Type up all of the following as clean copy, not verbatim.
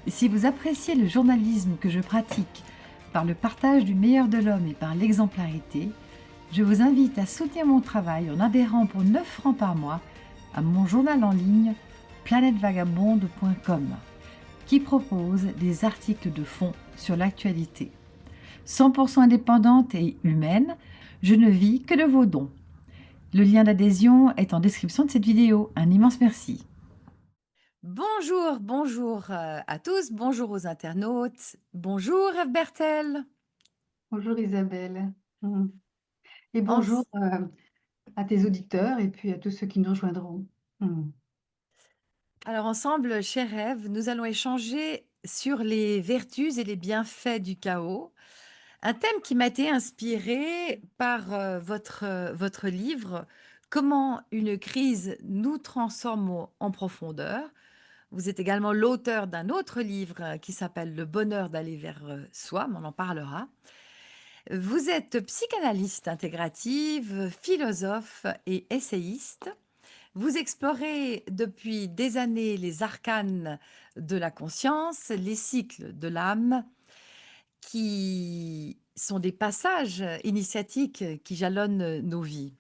Si vous appréciez le journalisme que je pratique par le partage du meilleur de l'homme et par l'exemplarité, je vous invite à soutenir mon travail en adhérant pour 9 francs par mois à mon journal en ligne planètevagabonde.com qui propose des articles de fond sur l'actualité. 100% indépendante et humaine, je ne vis que de vos dons. Le lien d'adhésion est en description de cette vidéo. Un immense merci. Bonjour à tous, bonjour aux internautes, bonjour Eve Bertel. Bonjour Isabelle. Mm. Et En- bonjour à tes auditeurs et puis à tous ceux qui nous rejoindront. Mm. Alors ensemble, chère Eve, nous allons échanger sur les vertus et les bienfaits du chaos, un thème qui m'a été inspiré par votre livre Comment une crise nous transforme en profondeur. Vous êtes également l'auteur d'un autre livre qui s'appelle Le bonheur d'aller vers soi, mais on en parlera. Vous êtes psychanalyste intégrative, philosophe et essayiste. Vous explorez depuis des années les arcanes de la conscience, les cycles de l'âme, qui sont des passages initiatiques qui jalonnent nos vies.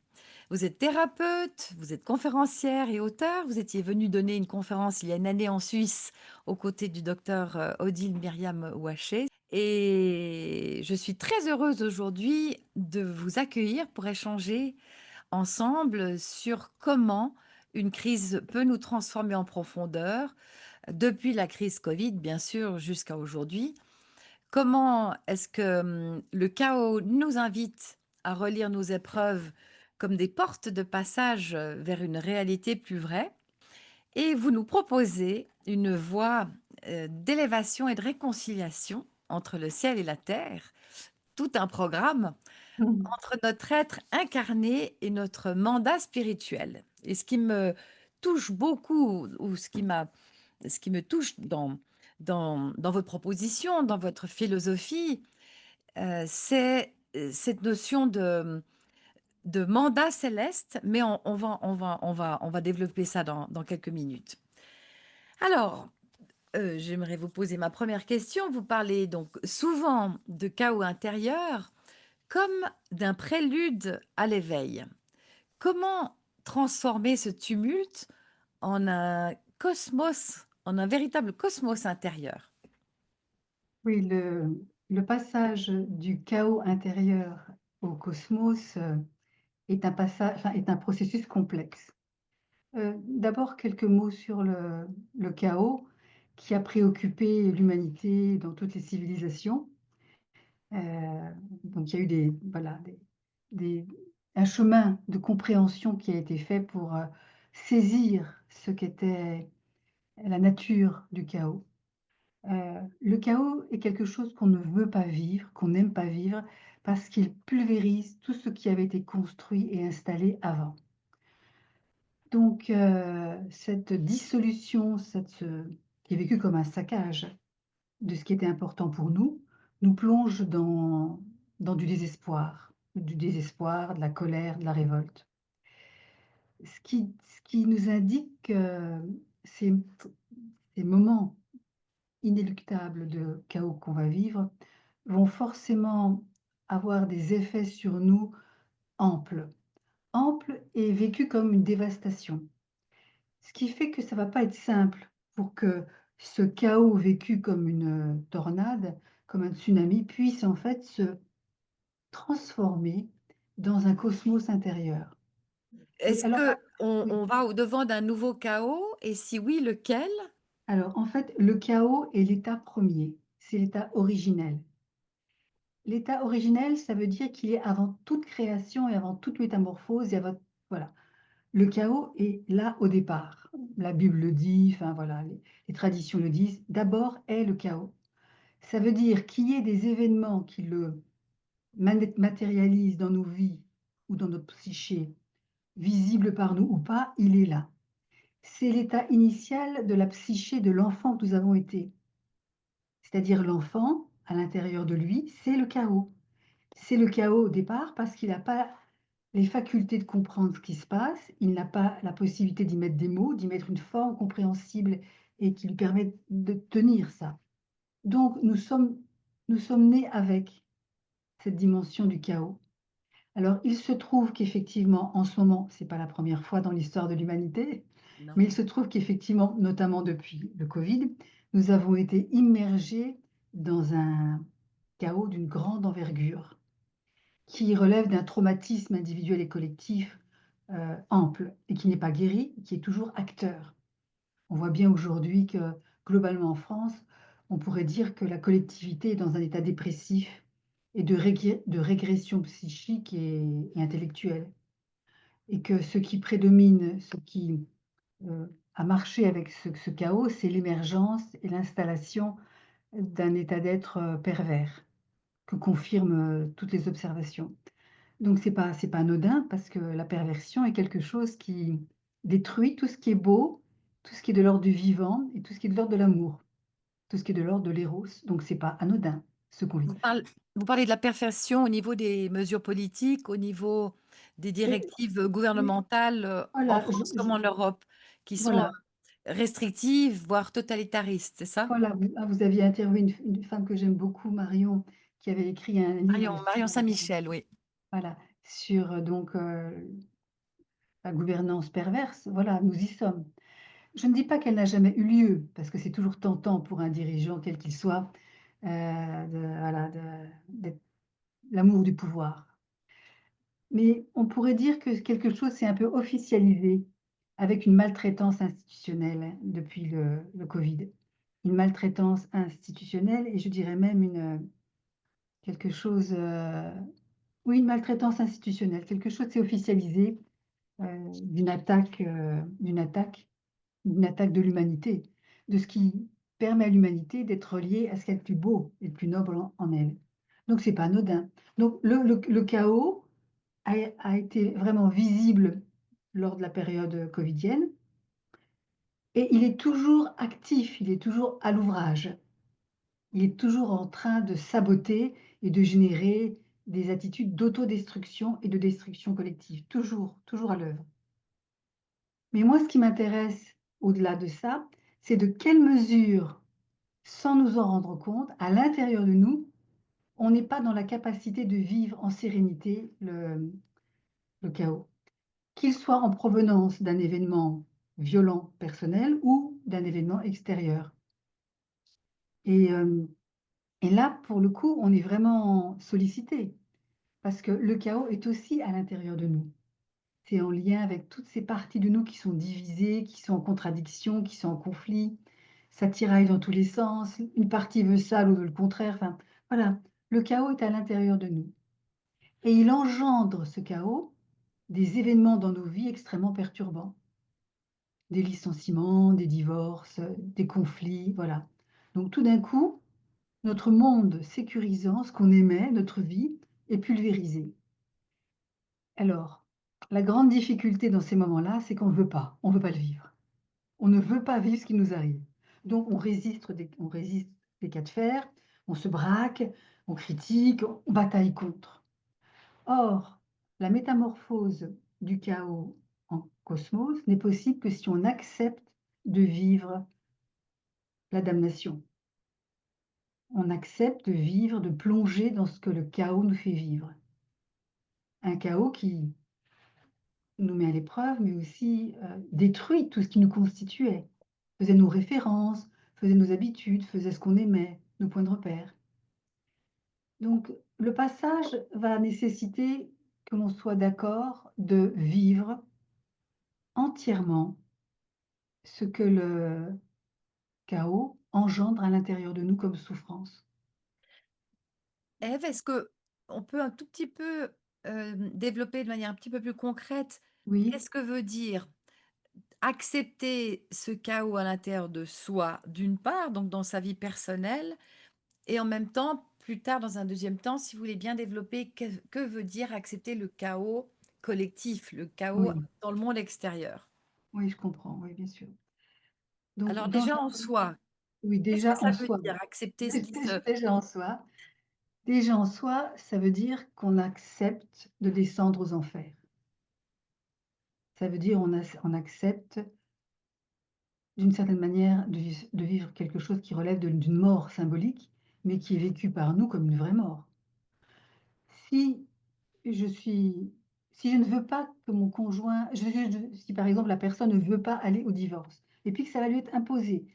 Vous êtes thérapeute, vous êtes conférencière et auteur. Vous étiez venu donner une conférence il y a une année en Suisse aux côtés du docteur Odile Myriam Ouaché. Et je suis très heureuse aujourd'hui de vous accueillir pour échanger ensemble sur comment une crise peut nous transformer en profondeur, depuis la crise Covid, bien sûr, jusqu'à aujourd'hui. Comment est-ce que le chaos nous invite à relire nos épreuves comme des portes de passage vers une réalité plus vraie? Et vous nous proposez une voie d'élévation et de réconciliation entre le ciel et la terre, tout un programme Mm. entre notre être incarné et notre mandat spirituel. Et ce qui me touche beaucoup, ou ce qui me touche dans votre proposition, dans votre philosophie, c'est cette notion de mandat céleste, mais on va développer ça dans quelques minutes. Alors, j'aimerais vous poser ma première question. Vous parlez donc souvent de chaos intérieur comme d'un prélude à l'éveil. Comment transformer ce tumulte en un cosmos, en un véritable cosmos intérieur? Oui, le passage du chaos intérieur au cosmos est un passage, enfin, est un processus complexe. D'abord, quelques mots sur le chaos qui a préoccupé l'humanité dans toutes les civilisations. Donc, il y a eu voilà, des- un chemin de compréhension qui a été fait pour saisir ce qu'était la nature du chaos. Le chaos est quelque chose qu'on ne veut pas vivre, qu'on n'aime pas vivre, parce qu'il pulvérise tout ce qui avait été construit et installé avant. Donc, cette dissolution, qui est vécue comme un saccage de ce qui était important pour nous, nous plonge dans du désespoir, de la colère, de la révolte. Ce qui nous indique ces moments inéluctables de chaos qu'on va vivre vont forcément avoir des effets sur nous amples, amples et vécus comme une dévastation. Ce qui fait que ça va pas être simple pour que ce chaos vécu comme une tornade, comme un tsunami, puisse en fait se transformer dans un cosmos intérieur. Et Est-ce alors que oui, on va au-devant d'un nouveau chaos et si oui, lequel? alors en fait, le chaos est l'état premier, c'est l'état originel. L'état originel, ça veut dire qu'il est avant toute création et avant toute métamorphose et avant voilà. Le chaos est là au départ. La Bible le dit, enfin voilà, les traditions le disent. D'abord est le chaos. Ça veut dire qu'il y ait des événements qui le matérialisent dans nos vies ou dans notre psyché, visibles par nous ou pas, il est là. C'est l'état initial de la psyché de l'enfant que nous avons été. C'est-à-dire l'enfant, à l'intérieur de lui, c'est le chaos. C'est le chaos au départ parce qu'il n'a pas les facultés de comprendre ce qui se passe, il n'a pas la possibilité d'y mettre des mots, d'y mettre une forme compréhensible et qui lui permet de tenir ça. Donc nous sommes nés avec cette dimension du chaos. Alors il se trouve qu'effectivement, en ce moment, c'est pas la première fois dans l'histoire de l'humanité, mais Non. il se trouve qu'effectivement, notamment depuis le Covid, nous avons été immergés dans un chaos d'une grande envergure, qui relève d'un traumatisme individuel et collectif, ample et qui n'est pas guéri, qui est toujours acteur. On voit bien aujourd'hui que, globalement en France, on pourrait dire que la collectivité est dans un état dépressif et de régression psychique et intellectuelle, et que ce qui prédomine, ce qui, a marché avec ce chaos, c'est l'émergence et l'installation d'un état d'être, pervers, que confirment, toutes les observations. Donc c'est pas anodin parce que la perversion est quelque chose qui détruit tout ce qui est beau, tout ce qui est de l'ordre du vivant et tout ce qui est de l'ordre de l'amour, tout ce qui est de l'ordre de l'éros, donc c'est pas anodin ce qu'on vit. Vous parl vous parlez de la perfection au niveau des mesures politiques, au niveau des Et directives, oui, gouvernementales, en voilà, France comme en Europe, qui sont, voilà, restrictives, voire totalitaristes, c'est ça? voilà, vous aviez interviewé une femme que j'aime beaucoup, Marion, qui avait écrit un livre Marion sur, Saint-Michel, oui. voilà, sur, la gouvernance perverse. Voilà, nous y sommes. Je ne dis pas qu'elle n'a jamais eu lieu, parce que c'est toujours tentant pour un dirigeant, quel qu'il soit, voilà, d'être l'amour du pouvoir. Mais on pourrait dire que quelque chose s'est un peu officialisé avec une maltraitance institutionnelle depuis le Covid. Une maltraitance institutionnelle et je dirais même quelque chose, oui, une maltraitance institutionnelle. Quelque chose s'est officialisé, d'une attaque de l'humanité, de ce qui permet à l'humanité d'être reliée à ce qu'il y a de plus beau et de plus noble en elle. Donc c'est pas anodin. Donc le chaos a été vraiment visible lors de la période covidienne et il est toujours actif, il est toujours à l'ouvrage. Il est toujours en train de saboter et de générer des attitudes d'autodestruction et de destruction collective, toujours, toujours à l'œuvre. Mais moi, ce qui m'intéresse au-delà de ça, c'est de quelle mesure, sans nous en rendre compte, à l'intérieur de nous, on n'est pas dans la capacité de vivre en sérénité le chaos. Qu'il soit en provenance d'un événement violent personnel ou d'un événement extérieur. Et, et là, pour le coup, on est vraiment sollicité parce que le chaos est aussi à l'intérieur de nous. C'est en lien avec toutes ces parties de nous qui sont divisées, qui sont en contradiction, qui sont en conflit. Ça tiraille dans tous les sens. Une partie veut ça, l'autre veut le contraire. Enfin, voilà. Le chaos est à l'intérieur de nous. Et il engendre, ce chaos, des événements dans nos vies extrêmement perturbants. Des licenciements, des divorces, des conflits, voilà. Donc tout d'un coup, notre monde sécurisant, ce qu'on aimait, notre vie, est pulvérisé. Alors, la grande difficulté dans ces moments-là, c'est qu'on ne veut pas, on ne veut pas le vivre. On ne veut pas vivre ce qui nous arrive. Donc on résiste des cas de fer, on se braque, on critique, on bataille contre. Or, la métamorphose du chaos en cosmos n'est possible que si on accepte de vivre la damnation. On accepte de vivre, de plonger dans ce que le chaos nous fait vivre. Un chaos qui nous met à l'épreuve, mais aussi, détruit tout ce qui nous constituait, faisait nos références, faisait nos habitudes, faisait ce qu'on aimait, nos points de repère. Donc le passage va nécessiter que l'on soit d'accord de vivre entièrement ce que le chaos engendre à l'intérieur de nous comme souffrance. Ève, est-ce qu'on peut un tout petit peu, développer de manière un petit peu plus concrète, Oui, qu'est-ce que veut dire accepter ce chaos à l'intérieur de soi, d'une part, donc dans sa vie personnelle et en même temps, plus tard, dans un deuxième temps, si vous voulez bien développer, que veut dire accepter le chaos collectif, le chaos oui, dans le monde extérieur? oui, je comprends, oui, bien sûr. Donc Alors dans déjà un en soi, oui, qu'est-ce que déjà ça en veut soi, dire accepter ce qui se déjà en soi, ça veut dire qu'on accepte de descendre aux enfers. Ça veut dire on accepte d'une certaine manière, de vivre quelque chose qui relève d'une mort symbolique, mais qui est vécue par nous comme une vraie mort. Si je suis si je ne veux pas que mon conjoint si par exemple la personne ne veut pas aller au divorce et puis que ça va lui être imposé,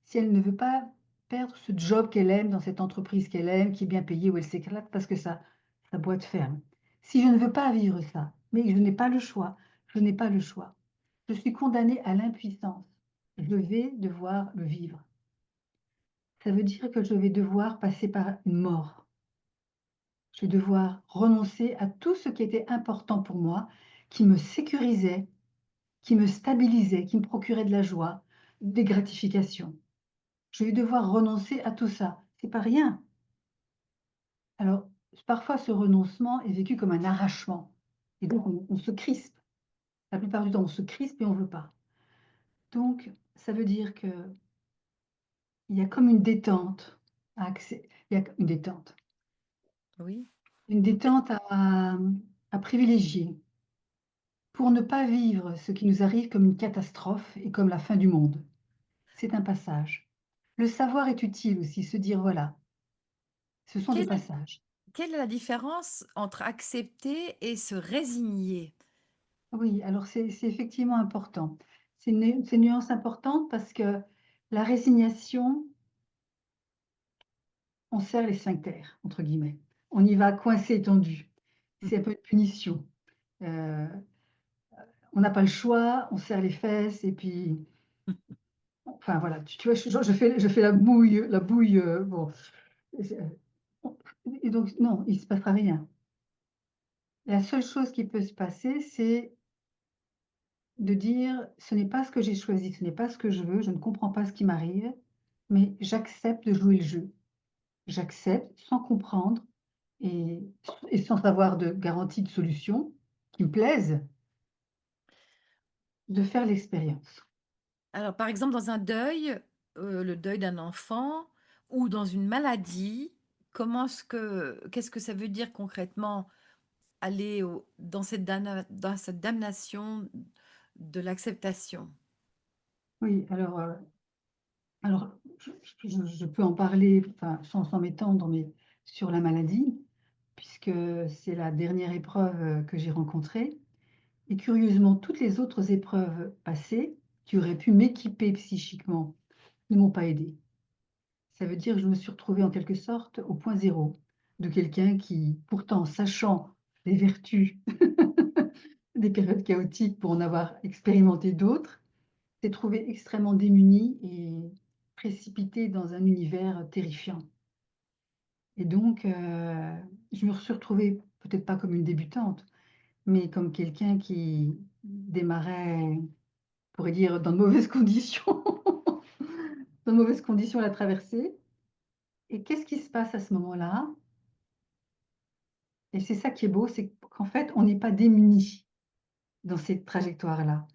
si elle ne veut pas perdre ce job qu'elle aime dans cette entreprise qu'elle aime, qui est bien payée, où elle s'éclate parce que sa boîte ferme. Si je ne veux pas vivre ça, mais je n'ai pas le choix, je n'ai pas le choix. Je suis condamnée à l'impuissance. Je vais devoir le vivre. Ça veut dire que je vais devoir passer par une mort. Je vais devoir renoncer à tout ce qui était important pour moi, qui me sécurisait, qui me stabilisait, qui me procurait de la joie, des gratifications. Je vais devoir renoncer à tout ça. C'est pas rien. Alors, parfois, ce renoncement est vécu comme un arrachement et donc on se crispe. La plupart du temps, on se crispe et on veut pas. Donc ça veut dire qu'il y a comme une détente à accé il y a Oui. une détente à privilégier pour ne pas vivre ce qui nous arrive comme une catastrophe et comme la fin du monde. C'est un passage. Le savoir est utile aussi, se dire: «Voilà, ce sont des Quelle est passages». quelle est la différence entre accepter et se résigner? Oui, alors c'est effectivement important. C'est une nuance importante parce que la résignation, on «serre les sphincters» entre guillemets. On y va coincé et tendu. C'est un peu une punition. Heu, on n'a pas le choix, on serre les fesses et puis enfin voilà, tu vois? Je fais la bouille, bon, c'est et donc non, il ne se passera rien. La seule chose qui peut se passer, c'est de dire: «Ce n'est pas ce que j'ai choisi, ce n'est pas ce que je veux, je ne comprends pas ce qui m'arrive, mais j'accepte de jouer le jeu». J'accepte sans comprendre et sans avoir de garantie de solution qui me plaise, de faire l'expérience. Alors, par exemple, dans un deuil, le deuil d'un enfant ou dans une maladie, qu'est-ce que ça veut dire concrètement aller dans cette damnation de l'acceptation? Oui, alors je peux en parler, enfin, sans m'étendre, mais sur la maladie, puisque c'est la dernière épreuve, que j'ai rencontrée et curieusement, toutes les autres épreuves passées, qui auraient pu m'équiper psychiquement, ne m'ont pas aidée. Ça veut dire que je me suis retrouvée en quelque sorte au point zéro de quelqu'un qui, pourtant sachant les vertus des périodes chaotiques pour en avoir expérimenté d'autres, s'est trouvé extrêmement démuni et précipité dans un univers terrifiant. Et donc, je me suis retrouvée peut-être pas comme une débutante, mais comme quelqu'un qui démarrait, on pourrait dire, dans de mauvaises conditions, dans de mauvaises conditions à la traversée. Et qu'est-ce qui se passe à ce moment-là? Et c'est ça qui est beau, c'est qu'en fait, on n'est pas démunis dans cette trajectoire-là.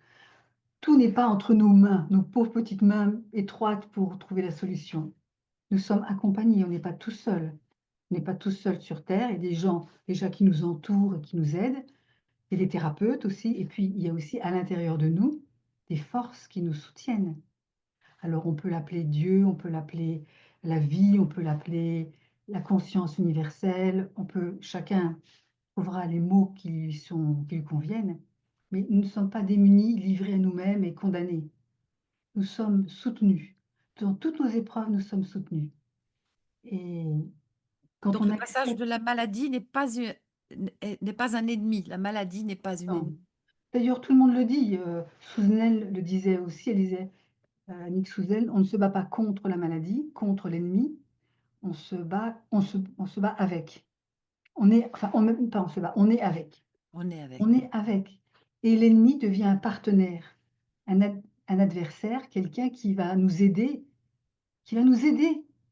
Tout n'est pas entre nos mains, nos pauvres petites mains étroites pour trouver la solution. Nous sommes accompagnés, on n'est pas tout seul. On n'est pas tout seul sur terre, il y a des gens déjà qui nous entourent et qui nous aident, et des thérapeutes aussi, et puis il y a aussi à l'intérieur de nous des forces qui nous soutiennent. Alors on peut l'appeler Dieu, on peut l'appeler la vie, on peut l'appeler la conscience universelle, on peut chacun trouvera les mots qui lui conviennent, mais nous ne sommes pas démunis, livrés à nous-mêmes et condamnés. Nous sommes soutenus. Dans toutes nos épreuves, nous sommes soutenus et quand Donc on le passage accepte de la maladie n'est pas un ennemi. La maladie n'est pas une non. ennemie. D'ailleurs, tout le monde le dit, Souzenel le disait aussi, elle disait, Annick Souzel: «On ne se bat pas contre la maladie, contre l'ennemi, on se bat avec». On est enfin, on même pas on se bat, on est avec. On est avec, On oui. est avec et l'ennemi devient un partenaire, un adversaire, quelqu'un qui va nous aider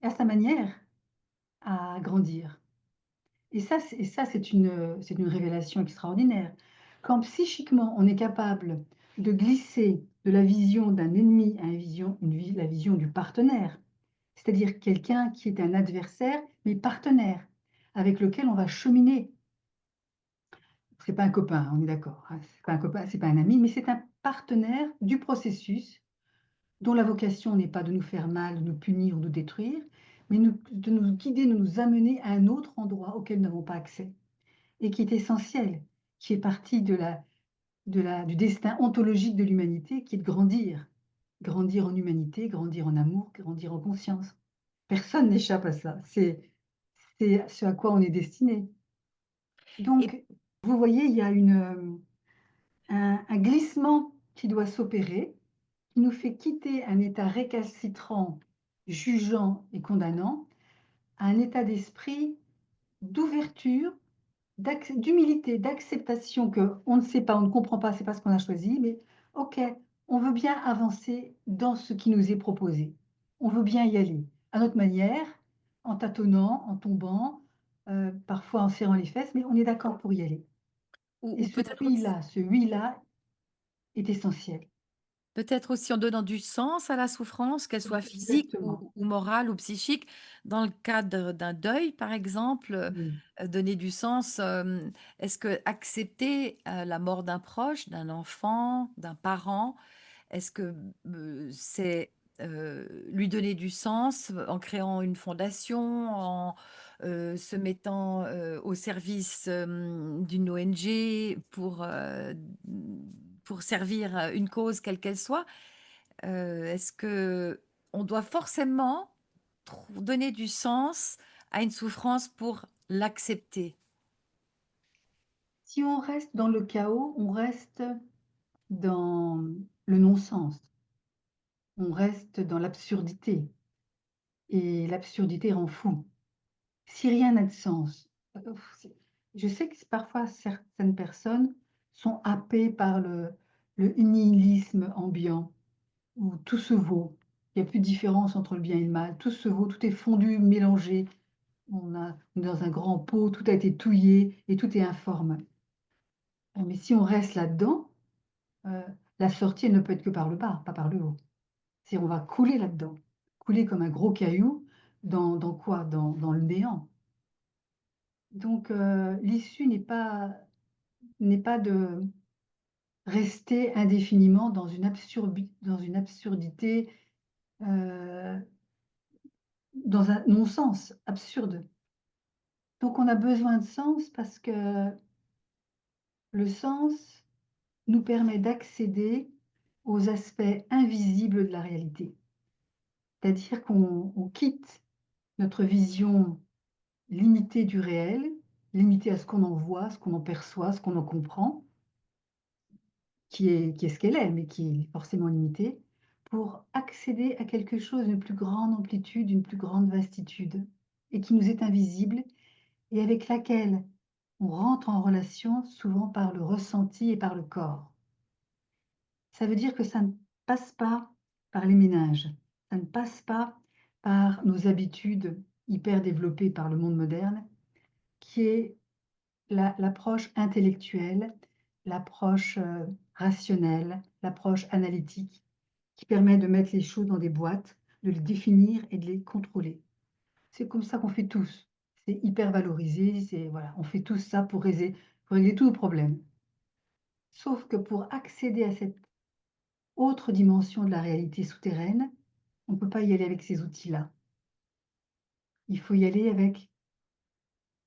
à sa manière à grandir et ça c'est une révélation extraordinaire. Quand psychiquement on est capable de glisser de la vision d'un ennemi à la vision du partenaire, c'est-à-dire quelqu'un qui est un adversaire, mais partenaire, avec lequel on va cheminer. C'est pas un copain, on est d'accord, hein, c'est pas un copain, c'est pas un ami, mais c'est un partenaire du processus dont la vocation n'est pas de nous faire mal, de nous punir ou de nous détruire, mais de nous guider, de nous amener à un autre endroit auquel nous n'avons pas accès et qui est essentiel, qui est partie du destin ontologique de l'humanité, qui est de grandir. Grandir en humanité, grandir en amour, grandir en conscience. Personne n'échappe à ça. C'est ce à quoi on est destiné. Et Donc, vous voyez, il y a un glissement qui doit s'opérer, qui nous fait quitter un état récalcitrant, jugeant et condamnant, à un état d'esprit d'ouverture, d'humilité, d'acceptation qu'on ne sait pas, on ne comprend pas, c'est pas ce qu'on a choisi, mais OK, on veut bien avancer dans ce qui nous est proposé. On veut bien y aller, à notre manière, en tâtonnant, en tombant, parfois en serrant les fesses, mais on est d'accord pour y aller. Et ou ce peut-être aussi oui-là, ce oui-là est essentiel. peut-être aussi en donnant du sens à la souffrance, qu'elle soit physique Exactement. ou morale ou psychique. Dans le cadre d'un deuil, par exemple, Oui. donner du sens, est-ce que accepter, la mort d'un proche, d'un enfant, d'un parent, est-ce que, c'est, lui donner du sens, en créant une fondation, en, se mettant, au service, d'une ONG pour servir, une cause quelle qu'elle soit? Est-ce qu'on doit forcément donner du sens à une souffrance pour l'accepter? Si on reste dans le chaos, on reste dans le non-sens, on reste dans l'absurdité et l'absurdité rend fou. Si rien n'a de sens, c'est je sais que parfois certaines personnes sont happées par le nihilisme ambiant où tout se vaut. Il y a plus de différence entre le bien et le mal, tout se vaut, tout est fondu, mélangé. On est dans un grand pot, tout a été touillé et tout est informe. Mais si on reste là-dedans, Heu, la sortie, elle ne peut être que par le bas, pas par le haut. C'est on va couler là-dedans, couler comme un gros caillou dans quoi? Dans le néant. Donc l'issue n'est pas de rester indéfiniment dans une absurdité, heu, dans un non-sens absurde. Donc on a besoin de sens parce que le sens nous permet d'accéder aux aspects invisibles de la réalité. C'est-à-dire qu'on quitte notre vision limitée du réel, limitée à ce qu'on en voit, ce qu'on en perçoit, ce qu'on en comprend, qui est ce qu'elle est, mais qui est forcément limitée, pour accéder à quelque chose d'une plus grande amplitude, d'une plus grande vastitude, et qui nous est invisible et avec laquelle on rentre en relation souvent par le ressenti et par le corps. Ça veut dire que ça ne passe pas par les méninges, ça ne passe pas par nos habitudes hyper développées par le monde moderne, qui est l'approche intellectuelle, l'approche, rationnelle, l'approche analytique, qui permet de mettre les choses dans des boîtes, de les définir et de les contrôler. C'est comme ça qu'on fait tous. C'est hyper valorisé, c'est voilà, on fait tous ça pour régler tous nos problèmes. Sauf que pour accéder à cette autre dimension de la réalité souterraine, on ne peut pas y aller avec ces outils-là. Il faut y aller avec: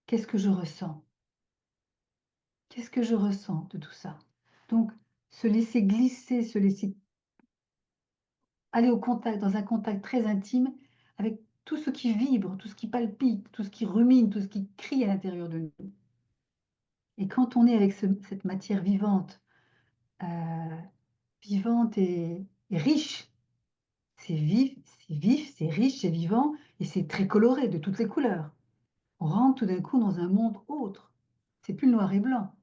«Qu'est-ce que je ressens? Qu'est-ce que je ressens de tout ça?» Donc se laisser glisser, se laisser aller au contact, dans un contact très intime avec tout ce qui vibre, tout ce qui palpite, tout ce qui rumine, tout ce qui crie à l'intérieur de nous. Et quand on est avec cette matière vivante, heu, vivante et riche, c'est vif, c'est riche, c'est vivant et c'est très coloré de toutes les couleurs. On rentre tout d'un coup dans un monde autre. C'est plus le noir et blanc.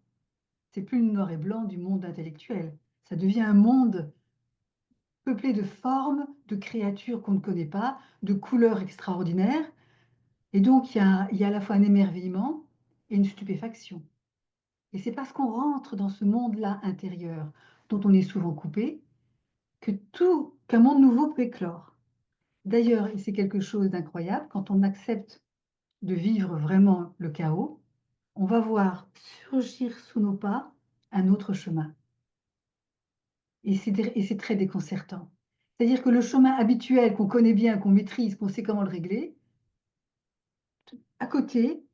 C'est plus le noir et blanc du monde intellectuel. Ça devient un monde peuplé de formes, de créatures qu'on ne connaît pas, de couleurs extraordinaires. Et donc il y a à la fois un émerveillement et une stupéfaction. Et c'est parce qu'on rentre dans ce monde-là intérieur, dont on est souvent coupé, qu'un monde nouveau peut éclore. D'ailleurs, et c'est quelque chose d'incroyable, quand on accepte de vivre vraiment le chaos, on va voir surgir sous nos pas un autre chemin et c'est très déconcertant. C'est-à-dire que le chemin habituel qu'on connaît bien, qu'on maîtrise, qu'on sait comment le régler, à côté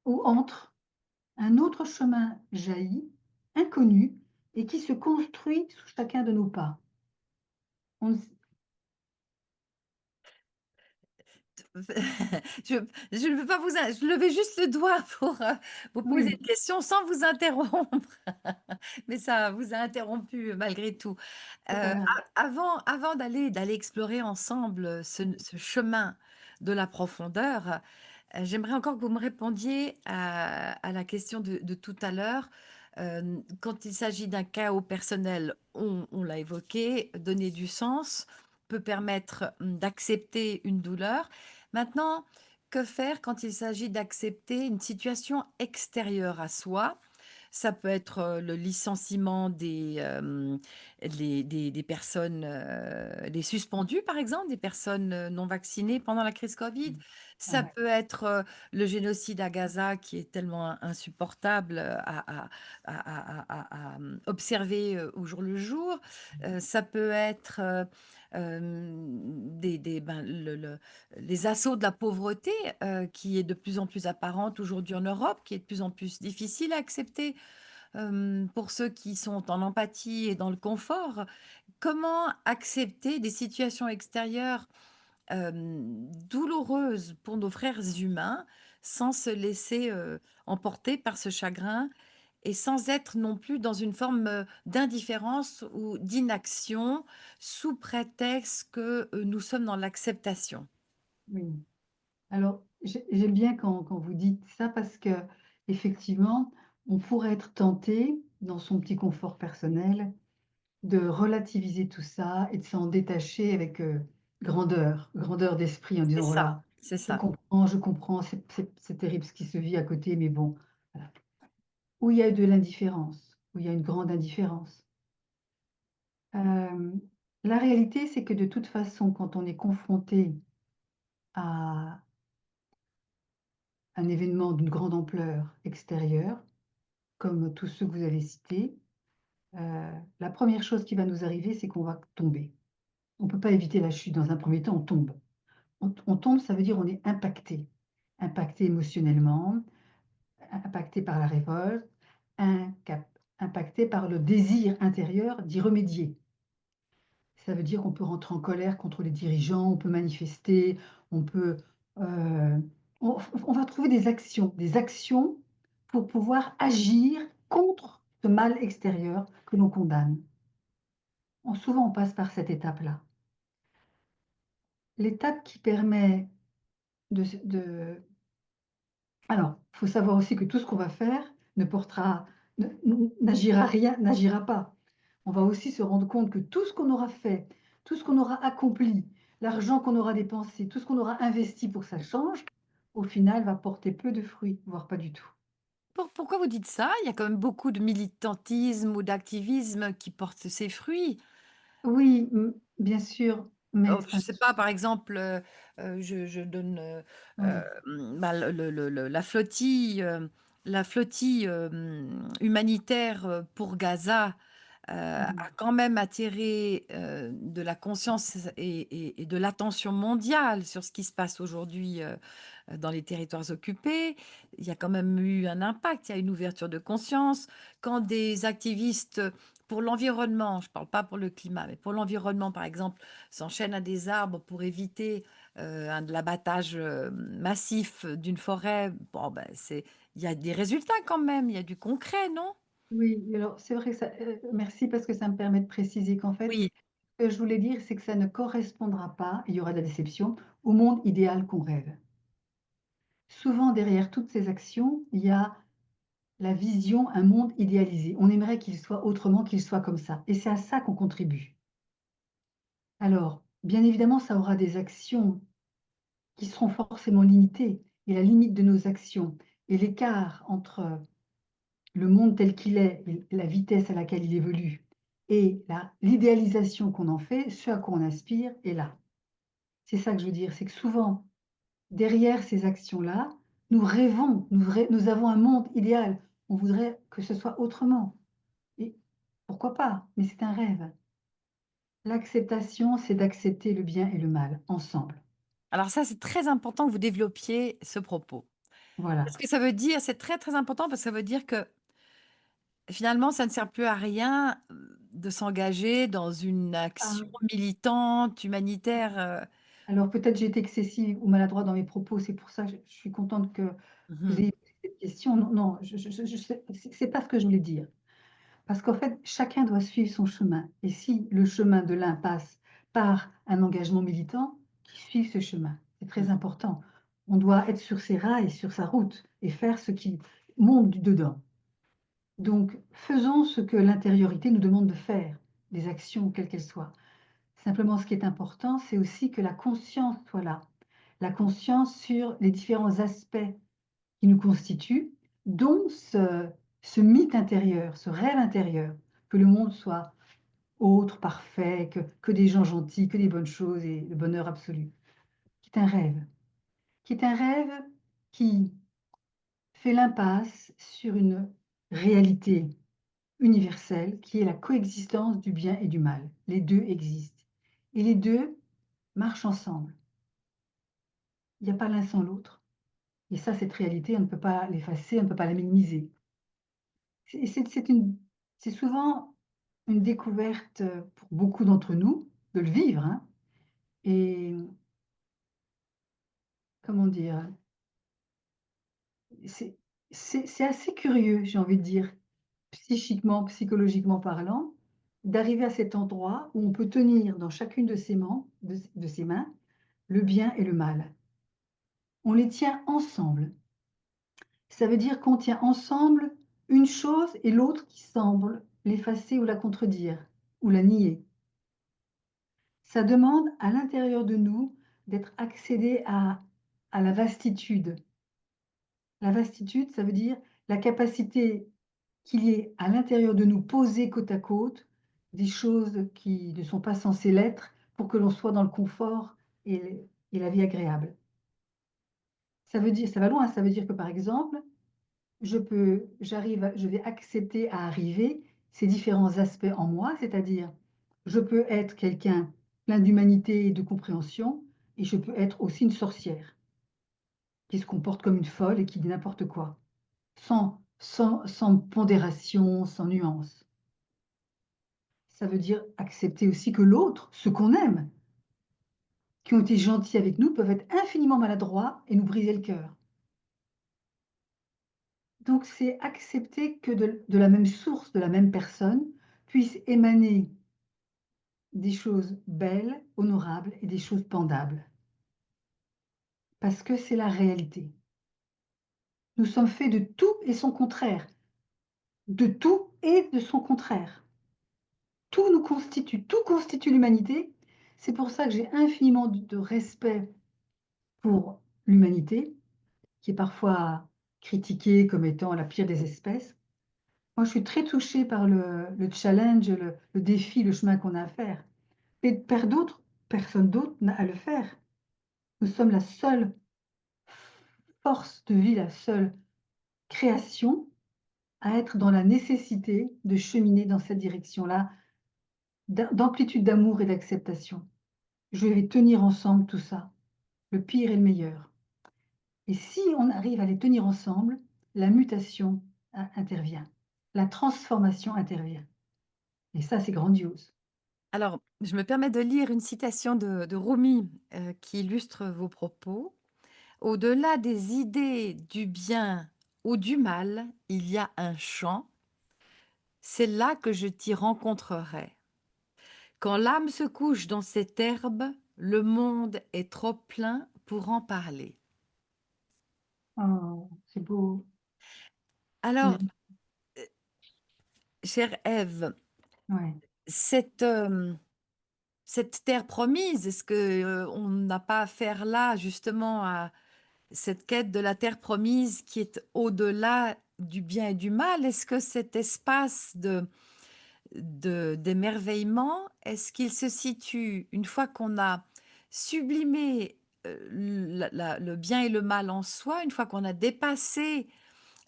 ou entre, un autre chemin jaillit, inconnu, et qui se construit sous chacun de nos pas. On ne s Je je ne veux pas vous in je levais juste le doigt pour, vous poser Oui, une question sans vous interrompre, mais ça vous a interrompu malgré tout. c'est pas grave. Avant d'aller explorer ensemble, ce chemin de la profondeur, j'aimerais encore que vous me répondiez à la question de tout à l'heure. Quand il s'agit d'un chaos personnel, on l'a évoqué, donner du sens peut permettre, d'accepter une douleur. Maintenant, que faire quand il s'agit d'accepter une situation extérieure à soi? Ça peut être, le licenciement des personnes, des suspendus par exemple, des personnes, non vaccinées pendant la crise covid. Ça Ouais. peut être, le génocide à Gaza qui est tellement insupportable, observer, au jour le jour. Ça peut être, les assauts de la pauvreté, qui est de plus en plus apparente aujourd'hui en Europe, qui est de plus en plus difficile à accepter. Pour ceux qui sont en empathie et dans le confort, comment accepter des situations extérieures, douloureuses pour nos frères humains, sans se laisser, emporter par ce chagrin et sans être non plus dans une forme, d'indifférence ou d'inaction, sous prétexte que, nous sommes dans l'acceptation? Oui. Alors, j'aime bien quand vous dites ça parce que effectivement, on pourrait être tenté, dans son petit confort personnel, de relativiser tout ça et de s'en détacher avec, grandeur d'esprit en C'est disant: ça, «Voilà, c'est ça. je comprends, c'est terrible ce qui se vit à côté, mais bon», voilà. Où il y a de l'indifférence, où il y a une grande indifférence. Hem, la réalité, c'est que de toute façon, quand on est confronté à un événement d'une grande ampleur extérieure, comme tous ceux que vous avez cités, la première chose qui va nous arriver, c'est qu'on va tomber. On ne peut pas éviter la chute. Dans un premier temps, on tombe. On tombe, ça veut dire on est impacté. Impacté émotionnellement, impacté par la révolte, impacté par le désir intérieur d'y remédier. Ça veut dire qu'on peut rentrer en colère contre les dirigeants, on peut manifester, on peut, heu, on va trouver des actions pour pouvoir agir contre ce mal extérieur que l'on condamne. Souvent, on passe par cette étape-là. L'étape qui permet de alors, il faut savoir aussi que tout ce qu'on va faire ne portera ne n'agira pas. On va aussi se rendre compte que tout ce qu'on aura fait, tout ce qu'on aura accompli, l'argent qu'on aura dépensé, tout ce qu'on aura investi pour que ça change, au final va porter peu de fruits, voire pas du tout. Pourquoi vous dites ça? Il y a quand même beaucoup de militantisme ou d'activisme qui porte ses fruits. Oui, bien sûr, mais Oh, ça je sais pas, par exemple, je donne, oui. bah, la flottille, humanitaire, pour Gaza, a Mmh. quand même attiré, de la conscience et de l'attention mondiale sur ce qui se passe aujourd'hui, dans les territoires occupés. Il y a quand même eu un impact, il y a une ouverture de conscience. Quand des activistes, pour l'environnement, je ne parle pas pour le climat, mais pour l'environnement, par exemple, s'enchaînent à des arbres pour éviter, de l'abattage, massif d'une forêt. Bon, ben, il y a des résultats quand même, il y a du concret, non? Oui, alors c'est vrai que ça merci parce que ça me permet de préciser qu'en fait, Oui. ce que je voulais dire, c'est que ça ne correspondra pas, il y aura de la déception, au monde idéal qu'on rêve. Souvent derrière toutes ces actions, il y a la vision, un monde idéalisé. On aimerait qu'il soit autrement, qu'il soit comme ça et c'est à ça qu'on contribue. Alors, bien évidemment, ça aura des actions qui seront forcément limitées et la limite de nos actions et l'écart entre le monde tel qu'il est et la vitesse à laquelle il évolue et l'idéalisation qu'on en fait, ce à quoi on aspire est là. C'est ça que je veux dire, c'est que souvent, derrière ces actions-là, nous rêvons, nous avons un monde idéal. On voudrait que ce soit autrement et pourquoi pas? Mais c'est un rêve. L'acceptation, c'est d'accepter le bien et le mal ensemble. Alors ça, c'est très important que vous développiez ce propos. Parce Voilà. que ça veut dire c'est très, très important parce que ça veut dire que finalement, ça ne sert plus à rien, de s'engager dans une action Ah, militante, humanitaire, alors peut-être j'ai été excessive ou maladroite dans mes propos, c'est pour ça, je suis contente que vous mmh ayez posé cette question. Non, non, je sais c'est pas ce que je voulais dire. Parce qu'en fait, chacun doit suivre son chemin et si le chemin de l'un passe par un engagement militant, qu'il suive ce chemin. C'est très mh. important. On doit être sur ses rails, sur sa route et faire ce qui monte du dedans. Donc, faisons ce que l'intériorité nous demande de faire, des actions quelles qu'elles soient. Simplement, ce qui est important, c'est aussi que la conscience soit là. La conscience sur les différents aspects qui nous constituent, dont ce mythe intérieur, ce rêve intérieur, que le monde soit autre, parfait, que des gens gentils, que des bonnes choses et le bonheur absolu, qui est un rêve, qui est un rêve qui fait l'impasse sur une réalité universelle qui est la coexistence du bien et du mal. Les deux existent. Et les deux marchent ensemble. Il n'y a pas l'un sans l'autre. Et ça, cette réalité, on ne peut pas l'effacer, on ne peut pas la minimiser. C'est souvent une découverte, pour beaucoup d'entre nous, de le vivre, hein, et comment dire? C'est c'est assez curieux, j'ai envie de dire, psychiquement, psychologiquement parlant, d'arriver à cet endroit où on peut tenir dans chacune de ses mains, le bien et le mal. On les tient ensemble. Ça veut dire qu'on tient ensemble une chose et l'autre qui semble l'effacer ou la contredire, ou la nier. Ça demande à l'intérieur de nous d'être accédé à la vastitude. La vastitude, ça veut dire la capacité qu'il y ait à l'intérieur de nous, posées côte à côte, des choses qui ne sont pas censées l'être pour que l'on soit dans le confort et la vie agréable. Ça veut dire ça va loin, ça veut dire que, par exemple, je vais accepter à arriver ces différents aspects en moi, c'est-à-dire, je peux être quelqu'un plein d'humanité et de compréhension et je peux être aussi une sorcière qui se comporte comme une folle et qui dit n'importe quoi, sans pondération, sans nuance. Ça veut dire accepter aussi que l'autre, ceux qu'on aime, qui ont été gentils avec nous, peuvent être infiniment maladroits et nous briser le cœur. Donc c'est accepter que de la même source, de la même personne, puissent émaner des choses belles, honorables et des choses pendables. Parce que c'est la réalité. Nous sommes faits de tout et son contraire, de tout et de son contraire. Tout constitue l'humanité. C'est pour ça que j'ai infiniment de respect pour l'humanité, qui est parfois critiquée comme étant la pire des espèces. Moi, je suis très touchée par le challenge, le défi, le chemin qu'on a à faire. Et per d'autres, personne d'autre n'a à le faire. Nous sommes la seule force de vie, la seule création à être dans la nécessité de cheminer dans cette direction-là, d'amplitude d'amour et d'acceptation. Je vais tenir ensemble tout ça, le pire et le meilleur. Et si on arrive à les tenir ensemble, la mutation intervient, la transformation intervient. Et ça, c'est grandiose. Alors, je me permets de lire une citation de Rumi, qui illustre vos propos. «Au-delà des idées du bien ou du mal, il y a un champ, c'est là que je t'y rencontrerai. Quand l'âme se couche dans cette herbe, le monde est trop plein pour en parler.» Oh, c'est beau. Alors, Mmh. chère Ève, Ouais. cette, cette terre promise, est-ce que, on n'a pas affaire là justement à cette quête de la terre promise qui est au-delà du bien et du mal? Est-ce que cet espace d'émerveillement, est-ce qu'il se situe une fois qu'on a sublimé, le bien et le mal en soi, une fois qu'on a dépassé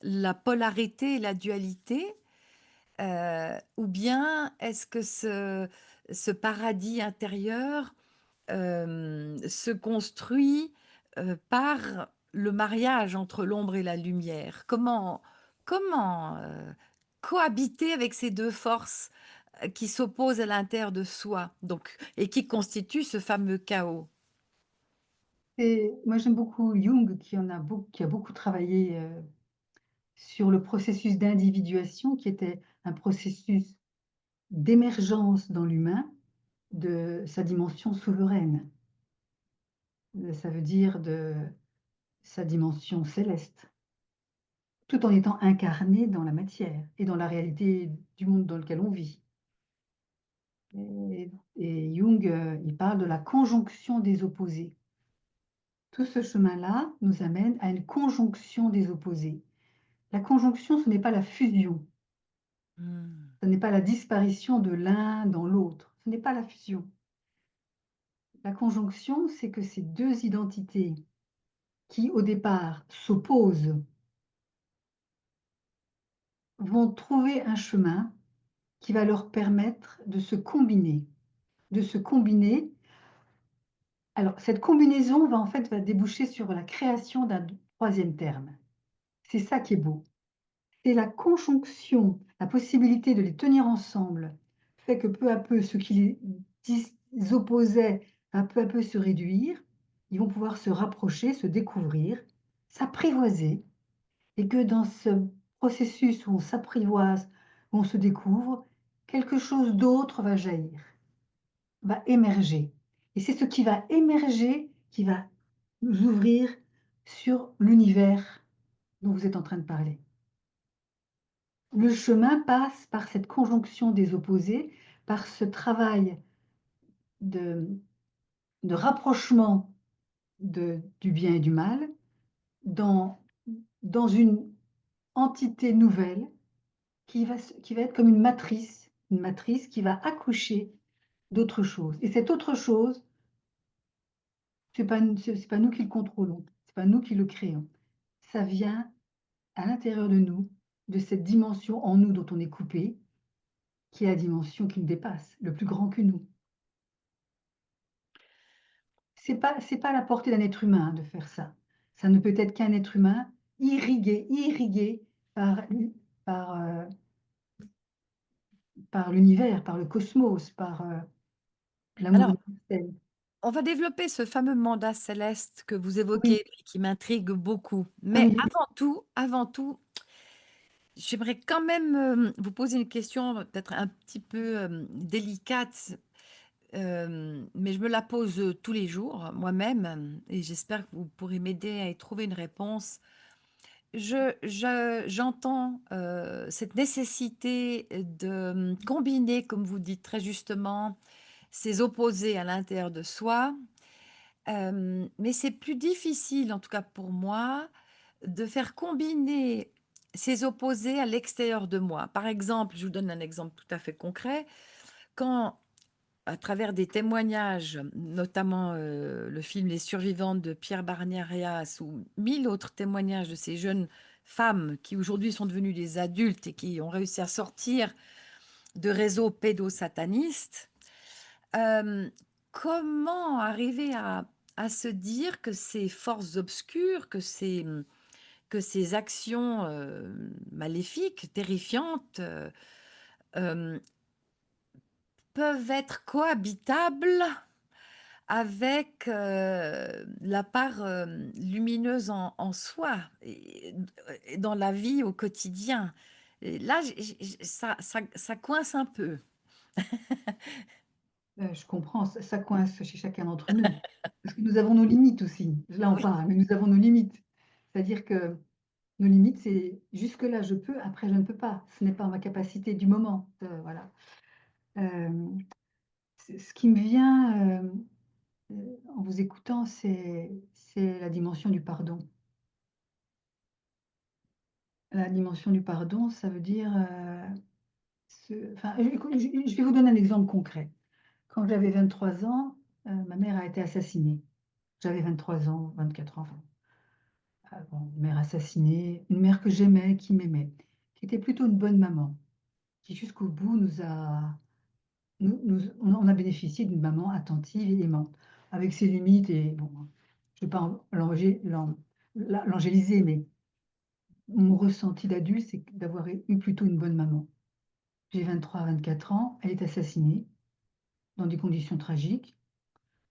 la polarité et la dualité, ou bien est-ce que ce paradis intérieur, se construit, par le mariage entre l'ombre et la lumière. Comment cohabiter avec ces 2 forces, qui s'opposent à l'intérieur de soi, donc et qui constituent ce fameux chaos? Et moi, j'aime beaucoup Jung qui a beaucoup travaillé, sur le processus d'individuation qui était un processus d'émergence dans l'humain de sa dimension souveraine. Ça veut dire de sa dimension céleste, tout en étant incarné dans la matière et dans la réalité du monde dans lequel on vit. Et Jung, il parle de la conjonction des opposés. Tout ce chemin-là nous amène à une conjonction des opposés. La conjonction, ce n'est pas la fusion, Mmh. ce n'est pas la disparition de l'un dans l'autre, ce n'est pas la fusion. La conjonction, c'est que ces 2 identités qui, au départ, s'opposent, vont trouver un chemin qui va leur permettre de se combiner. De se combiner. Alors, cette combinaison va en fait va déboucher sur la création d'un 3e terme. C'est ça qui est beau. Et la conjonction, la possibilité de les tenir ensemble, fait que peu à peu, ce qui les opposait va peu à peu se réduire. Ils vont pouvoir se rapprocher, se découvrir, s'apprivoiser et que dans ce processus où on s'apprivoise, où on se découvre, quelque chose d'autre va jaillir, va émerger. Et c'est ce qui va émerger qui va nous ouvrir sur l'univers dont vous êtes en train de parler. Le chemin passe par cette conjonction des opposés, par ce travail de rapprochement du bien et du mal dans une entité nouvelle qui va être comme une matrice qui va accoucher d'autre chose. Et cette autre chose, c'est pas nous qui le contrôlons, c'est pas nous qui le créons. Ça vient à l'intérieur de nous, de cette dimension en nous dont on est coupé, qui est la dimension qui nous dépasse, le plus grand que nous. C'est pas à la portée d'un être humain de faire ça. Ça ne peut être qu'un être humain irrigué par par, par l'univers, par le cosmos, par, l'amour Alors, universel. on va développer ce fameux mandat céleste que vous Oui, évoquez et qui m'intrigue beaucoup. ah Mais oui, avant tout, j'aimerais quand même, vous poser une question peut-être un petit peu, délicate, mais je me la pose, tous les jours moi-même, et j'espère que vous pourrez m'aider à y trouver une réponse. J'entends, cette nécessité de, combiner, comme vous dites très justement, ces opposés à l'intérieur de soi, mais c'est plus difficile, en tout cas pour moi, de faire combiner ces opposés à l'extérieur de moi. Par exemple, je vous donne un exemple tout à fait concret. Quand, à travers des témoignages, notamment, le film Les Survivantes de Pierre Bargnarias ou 1000 autres témoignages de ces jeunes femmes qui aujourd'hui sont devenues des adultes et qui ont réussi à sortir de réseaux pédosatanistes, hem, comment arriver à se dire que ces forces obscures, que ces actions, maléfiques, terrifiantes, hem, peuvent être cohabitables avec, la part, lumineuse en soi et dans la vie au quotidien. Et là, j'ai ça coince un peu. je comprends, ça coince chez chacun d'entre nous. Parce que nous avons nos limites aussi. Là, on Oui. parle, mais nous avons nos limites. C'est-à-dire que nos limites, c'est jusque-là, je peux, après, je ne peux pas. Ce n'est pas en ma capacité du moment, voilà. Hem, ce qui me vient, en vous écoutant, c'est la dimension du pardon. La dimension du pardon, ça veut dire, écoute, je vais vous donner un exemple concret. Quand j'avais 23 ans, ma mère a été assassinée. J'avais 23 ans, 24 ans, enfin, bon, une mère assassinée, une mère que j'aimais, qui m'aimait, qui était plutôt une bonne maman, qui jusqu'au bout nous a on a bénéficié d'une maman attentive et aimante, avec ses limites et bon, je ne vais pas l'angéliser, mais mon ressenti d'adulte, c'est d'avoir eu plutôt une bonne maman. J'ai 23-24 ans, elle est assassinée dans des conditions tragiques,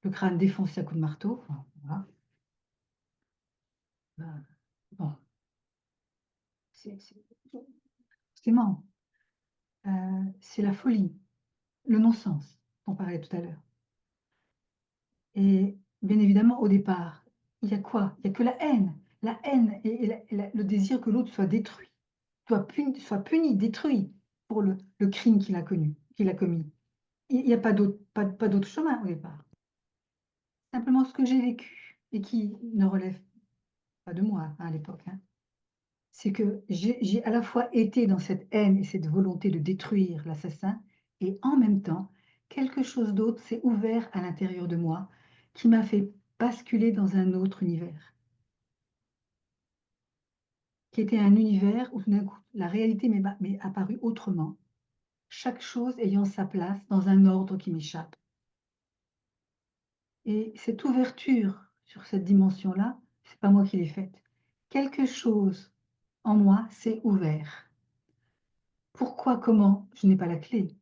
le crâne défoncé à coups de marteau, enfin voilà. Ben, bon, c'est forcément, c'est la folie, le non-sens dont on parlait tout à l'heure et bien évidemment, au départ, il y a quoi? Il y a que la haine. La haine et le désir que l'autre soit détruit, soit puni, détruit pour le crime qu'il a commis. Il y a pas d'autre chemin au départ. Simplement ce que j'ai vécu et qui ne relève pas de moi, hein, à l'époque, hein. C'est que j'ai à la fois été dans cette haine et cette volonté de détruire l'assassin et en même temps, quelque chose d'autre s'est ouvert à l'intérieur de moi qui m'a fait basculer dans un autre univers, qui était un univers où tout d'un coup la réalité m'est apparue autrement, chaque chose ayant sa place dans un ordre qui m'échappe et cette ouverture sur cette dimension-là, c'est pas moi qui l'ai faite. Quelque chose en moi s'est ouvert. Pourquoi, comment? Je n'ai pas la clé.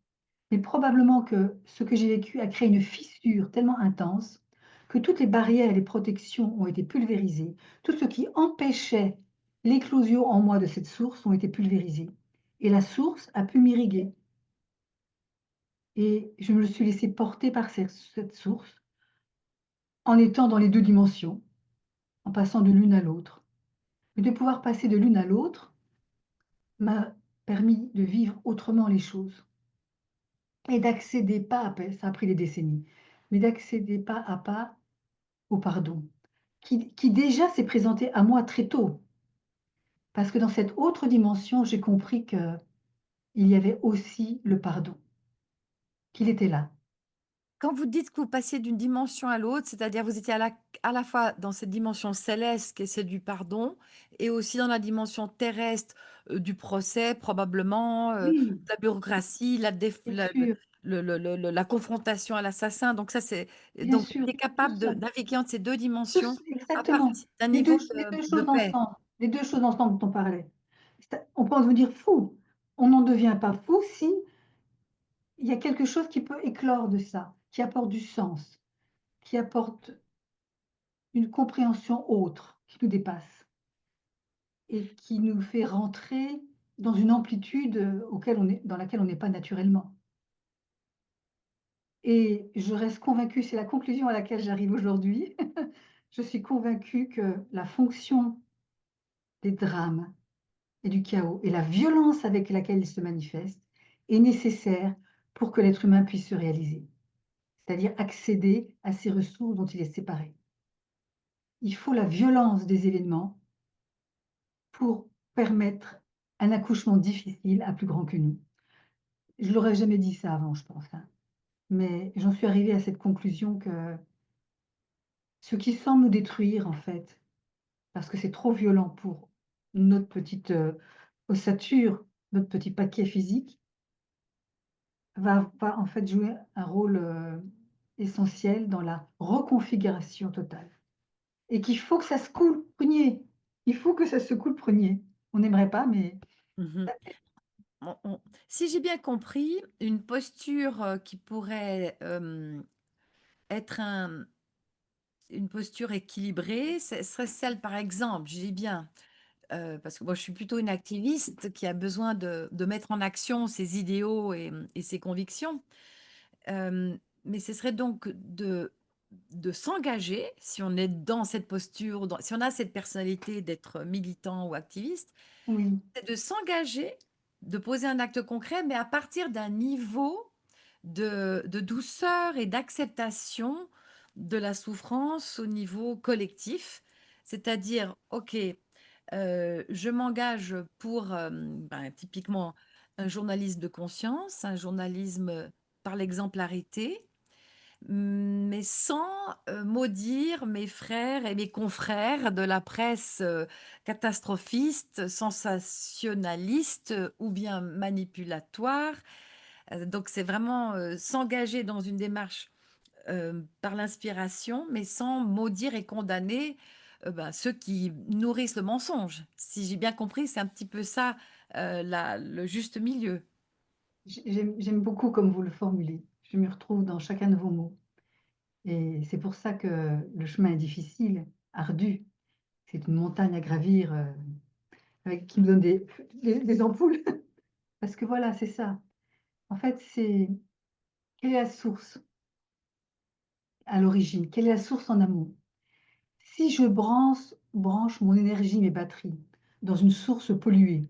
Mais probablement que ce que j'ai vécu a créé une fissure tellement intense que toutes les barrières et les protections ont été pulvérisées. Tout ce qui empêchait l'éclosion en moi de cette source ont été pulvérisés. Et la source a pu m'irriguer. Et je me suis laissée porter par cette source en étant dans les deux dimensions, en passant de l'une à l'autre. Mais de pouvoir passer de l'une à l'autre m'a permis de vivre autrement les choses et d'accéder pas à pas, ça a pris des décennies, mais d'accéder pas à pas au pardon, qui déjà s'est présenté à moi très tôt. Parce que dans cette autre dimension, j'ai compris qu'il y avait aussi le pardon, qu'il était là. Quand vous dites que vous passiez d'une dimension à l'autre, c'est-à-dire vous étiez à la fois dans cette dimension céleste qui est celle du pardon et aussi dans la dimension terrestre, du procès probablement, Oui, de la bureaucratie, la déf bien la sûr, la confrontation à l'assassin. Donc ça c'est bien donc sûr, tu es tout capable de ça, naviguer entre ces 2 dimensions tous à exactement. partir d'un niveau Les 2 de choses paix. ensemble, les 2 choses ensemble dont on parlait. On pense vous dire fou. On n'en devient pas fou si il y a quelque chose qui peut éclore de ça, qui apporte du sens, qui apporte une compréhension autre, qui nous dépasse et qui nous fait rentrer dans une amplitude, dans laquelle on n'est pas naturellement. Et je reste convaincue, c'est la conclusion à laquelle j'arrive aujourd'hui, je suis convaincue que la fonction des drames et du chaos et la violence avec laquelle ils se manifestent est nécessaire pour que l'être humain puisse se réaliser, c'est-à-dire accéder à ces ressources dont il est séparé. Il faut la violence des événements pour permettre un accouchement difficile à plus grand que nous. Je l'aurais jamais dit ça avant, je pense, hein, mais j'en suis arrivée à cette conclusion que ce qui semble nous détruire, en fait, parce que c'est trop violent pour notre petite, ossature, notre petit paquet physique, va en fait jouer un rôle, essentiel dans la reconfiguration totale et qu'il faut que ça se coule prunier. Il faut que ça se coule prunier. On n'aimerait pas, mais Mmh. On si j'ai bien compris, une posture, qui pourrait, être une posture équilibrée, ce serait celle, par exemple, je dis bien, parce que moi je suis plutôt une activiste qui a besoin de mettre en action ses idéaux et ses convictions. Mais ce serait donc de s'engager, si on est dans cette posture, si on a cette personnalité d'être militant ou activiste, oui, c'est de s'engager, de poser un acte concret, mais à partir d'un niveau de douceur et d'acceptation de la souffrance au niveau collectif. C'est-à-dire, OK, je m'engage pour, ben, typiquement un journalisme de conscience, un journalisme par l'exemplarité, mais sans, maudire mes frères et mes confrères de la presse, catastrophiste, sensationnaliste, ou bien manipulatoire. Donc c'est vraiment, s'engager dans une démarche, par l'inspiration, mais sans maudire et condamner, ceux qui nourrissent le mensonge. Si j'ai bien compris, c'est un petit peu ça, la le juste milieu. J'aime beaucoup comme vous le formulez. Je me retrouve dans chacun de vos mots et c'est pour ça que le chemin est difficile, ardu. C'est une montagne à gravir, avec qui me donne des ampoules parce que voilà, c'est ça. En fait, c'est quelle est la source à l'origine? Quelle est la source en amont? Si je branche mon énergie, mes batteries dans une source polluée,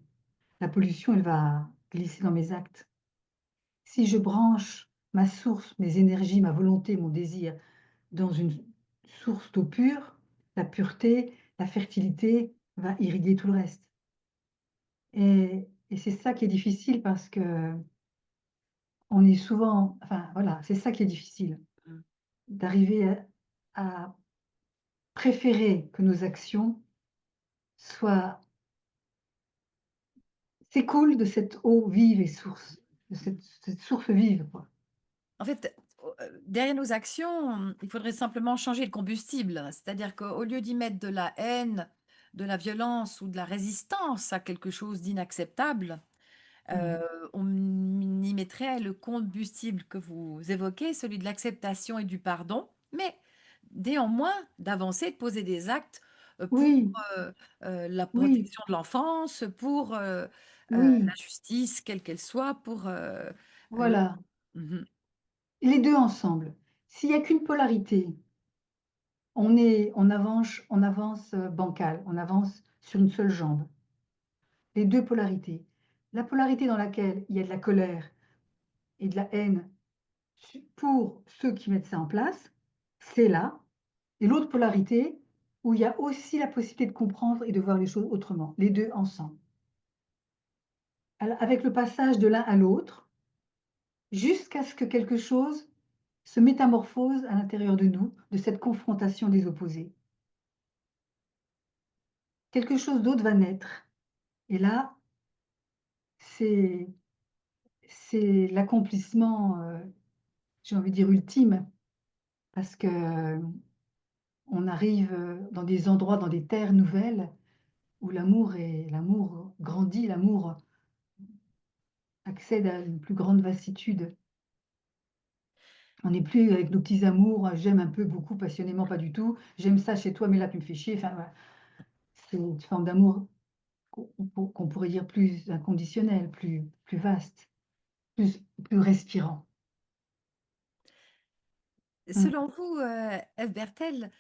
la pollution, elle va glisser dans mes actes. Si je branche ma source, mes énergies, ma volonté, mon désir dans une source d'eau pure, la pureté, la fertilité va irriguer tout le reste. Et c'est ça qui est difficile parce que on est souvent, enfin voilà, c'est ça qui est difficile, Mmh. d'arriver à préférer que nos actions soient s'écoulent de cette eau vive et source, de cette source vive, quoi. En fait, derrière nos actions, il faudrait simplement changer le combustible. C'est-à-dire qu'au lieu d'y mettre de la haine, de la violence ou de la résistance à quelque chose d'inacceptable, Mmh. Heu, on y mettrait le combustible que vous évoquez, celui de l'acceptation et du pardon, mais néanmoins d'avancer, de poser des actes, pour, Oui, heu la oui, protection de l'enfance, pour, la oui, justice quelle qu'elle soit, pour, le voilà. mmh Les 2 ensemble. S'il y a qu'une polarité, on avance, bancal, on avance sur une seule jambe. Les 2 polarités. La polarité dans laquelle il y a de la colère et de la haine pour ceux qui mettent ça en place, c'est là. Et l'autre polarité, où il y a aussi la possibilité de comprendre et de voir les choses autrement, les 2 ensemble. Avec le passage de l'un à l'autre, jusqu'à ce que quelque chose se métamorphose à l'intérieur de nous, de cette confrontation des opposés. Quelque chose d'autre va naître. Et là, c'est c'est l'accomplissement, j'ai envie de dire ultime, parce que, on arrive, dans des endroits, dans des terres nouvelles où l'amour grandit, l'amour accède à une plus grande vastitude. On n'est plus avec nos petits amours, j'aime un peu, beaucoup, passionnément, pas du tout. J'aime ça chez toi, mais là tu me fais chier. Enfin voilà, c'est une forme d'amour qu'on pourrait dire plus inconditionnel, plus vaste, plus respirant. Mmh. Selon vous, Ève Bertel,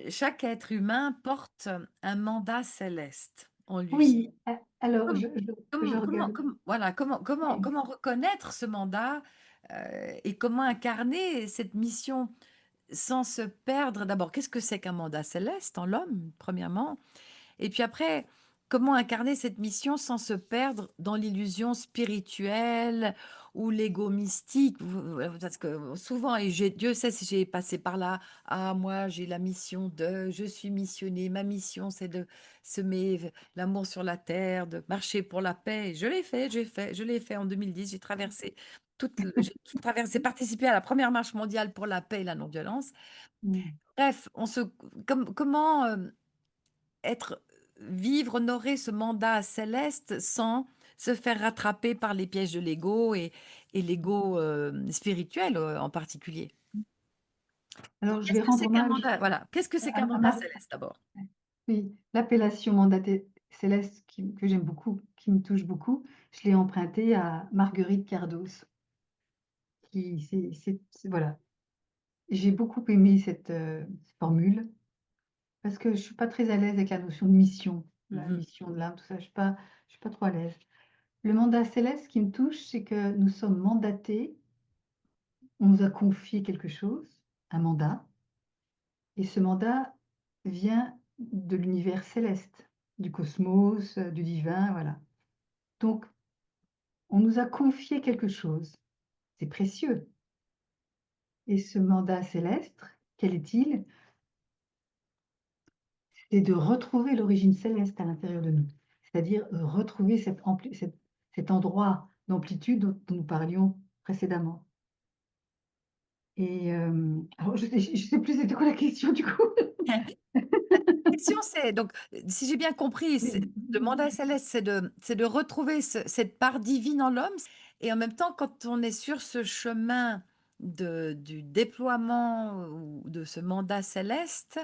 chaque être humain porte un mandat céleste en lui. Oui, alors Com je comment regarde, comme voilà, oui. comment reconnaître ce mandat, et comment incarner cette mission sans se perdre? D'abord, qu'est-ce que c'est qu'un mandat céleste en l'homme, premièrement? Et puis après, comment incarner cette mission sans se perdre dans l'illusion spirituelle ou l'ego mystique? Parce que souvent, et Dieu sait si j'ai passé par là, ah, moi, j'ai la mission de, je suis missionné, ma mission, c'est de semer l'amour sur la terre, de marcher pour la paix. Je l'ai fait, je l'ai fait en 2010. J'ai traversé, participé à la première marche mondiale pour la paix et la non-violence. Mmh. Bref, comment être vivre, honorer ce mandat céleste sans se faire rattraper par les pièges de l'ego et l'ego, spirituel, en particulier. Donc Alors je qu'est-ce vais que rendre c'est qu'un hommage mandat voilà, qu'est-ce que c'est qu'un à mandat ma céleste d'abord? oui, l'appellation mandat céleste que j'aime beaucoup, qui me touche beaucoup, je l'ai empruntée à Marguerite Cardos, qui c'est voilà. J'ai beaucoup aimé cette, formule parce que je suis pas très à l'aise avec la notion de mission, la Mmh. mission de l'âme, tout ça, je suis pas trop à l'aise. Le mandat céleste qui me touche, c'est que nous sommes mandatés, on nous a confié quelque chose, un mandat, et ce mandat vient de l'univers céleste, du cosmos, du divin, voilà. Donc on nous a confié quelque chose, c'est précieux, et ce mandat céleste, quel est-il? C'est de retrouver l'origine céleste à l'intérieur de nous. C'est-à-dire, retrouver cet endroit d'amplitude dont nous parlions précédemment. Et alors je sais plus c'était quoi la question du coup? Question, c'est donc, si j'ai bien compris, c'est Oui. le mandat céleste, c'est de retrouver cette part divine en l'homme et en même temps, quand on est sur ce chemin du déploiement ou de ce mandat céleste,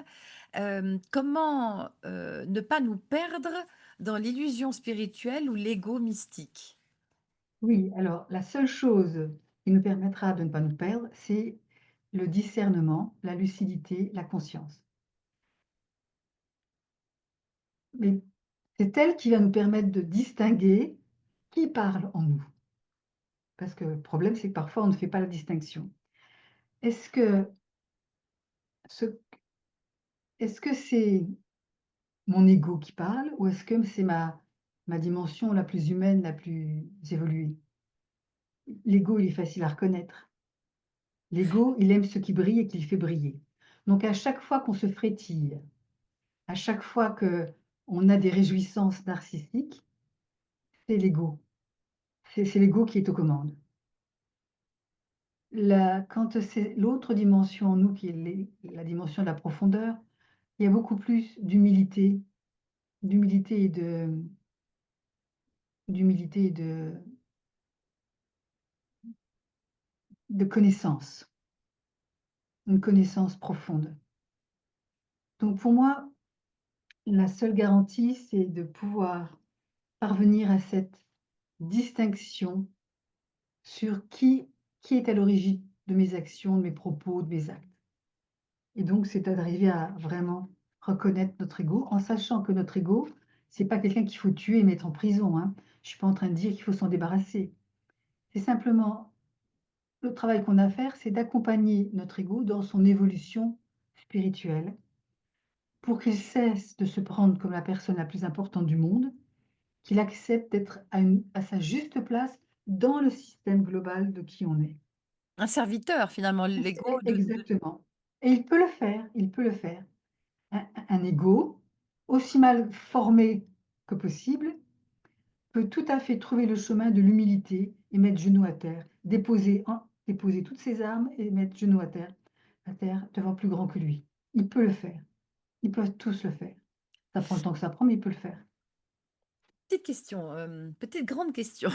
comment, ne pas nous perdre dans l'illusion spirituelle ou l'ego mystique? Oui, alors la seule chose qui nous permettra de ne pas nous perdre, c'est le discernement, la lucidité, la conscience. Mais c'est elle qui va nous permettre de distinguer qui parle en nous. Parce que le problème, c'est que parfois on ne fait pas la distinction. Est-ce que ce est-ce que c'est mon ego qui parle ou est-ce que c'est ma dimension la plus humaine, la plus évoluée? L'ego, il est facile à reconnaître. L'ego, il aime ce qui brille et qui le fait briller. Donc à chaque fois qu'on se frétille, à chaque fois qu'on a des réjouissances narcissiques, c'est l'ego. C'est l'ego qui est aux commandes. Quand c'est l'autre dimension en nous qui est la dimension de la profondeur, il y a beaucoup plus d'humilité et d'humilité et de connaissance, une connaissance profonde. Donc pour moi, la seule garantie, c'est de pouvoir parvenir à cette distinction sur qui est à l'origine de mes actions, de mes propos, de mes actes. Et donc, c'est d'arriver à vraiment reconnaître notre ego, en sachant que notre ego, c'est pas quelqu'un qu'il faut tuer et mettre en prison, hein. Je suis pas en train de dire qu'il faut s'en débarrasser. C'est simplement le travail qu'on a à faire, c'est d'accompagner notre ego dans son évolution spirituelle pour qu'il cesse de se prendre comme la personne la plus importante du monde, qu'il accepte d'être à sa juste place dans le système global de qui on est. Un serviteur finalement, l'ego de Exactement. Et il peut le faire, il peut le faire. Un ego, aussi mal formé que possible, peut tout à fait trouver le chemin de l'humilité et mettre genou à terre, déposer toutes ses armes et mettre genou à terre devant plus grand que lui. Il peut le faire. Ils peuvent tous le faire. Ça prend le temps que ça prend, mais il peut le faire. petite question, petite grande question.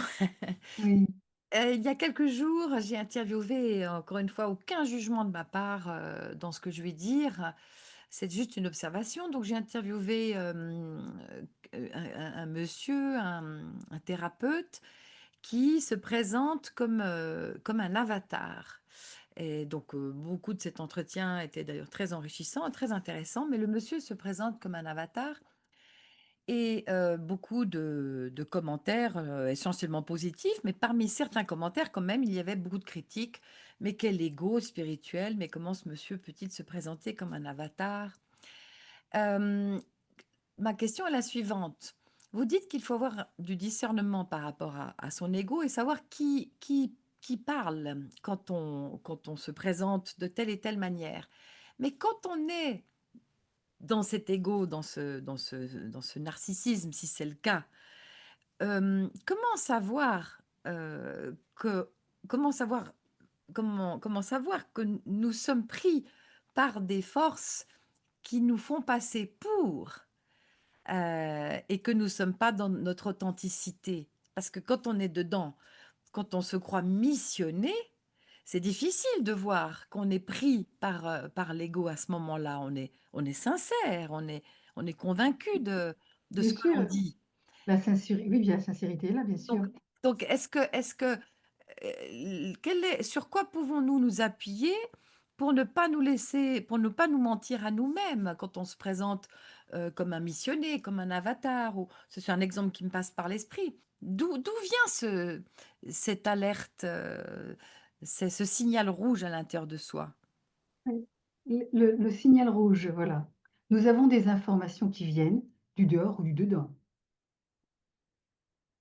Oui, Il y a quelques jours, j'ai interviewé, encore une fois, aucun jugement de ma part, dans ce que je vais dire. C'est juste une observation. Donc j'ai interviewé, un monsieur, un thérapeute qui se présente comme un avatar et donc beaucoup de cet entretien était d'ailleurs très enrichissant et très intéressant, mais le monsieur se présente comme un avatar et beaucoup de commentaires, essentiellement positifs, mais parmi certains commentaires, quand même, il y avait beaucoup de critiques. «Mais quel ego spirituel! Mais comment ce monsieur peut-il se présenter comme un avatar?» Hem, Ma question est la suivante. Vous dites qu'il faut avoir du discernement par rapport à son ego et savoir qui parle quand on se présente de telle et telle manière. Mais quand on est dans cet ego, dans ce narcissisme, si c'est le cas, comment savoir, que comment savoir comment savoir que nous sommes pris par des forces qui nous font passer pour, et que nous ne sommes pas dans notre authenticité? Parce que quand on est dedans, quand on se croit missionné, c'est difficile de voir qu'on est pris par l'ego à ce moment-là. On est sincère, on est convaincu de bien ce que l'on sûr. dit. La sincérité, oui, bien la sincérité est là, bien Donc sûr. donc est-ce que, quel est sur quoi pouvons-nous nous appuyer pour ne pas nous mentir à nous-mêmes quand on se présente, comme un missionné, comme un avatar ou c'est un exemple qui me passe par l'esprit. D'où vient cette alerte, c'est ce signal rouge à l'intérieur de soi? Oui. Le signal rouge, voilà. Nous avons des informations qui viennent du dehors ou du dedans.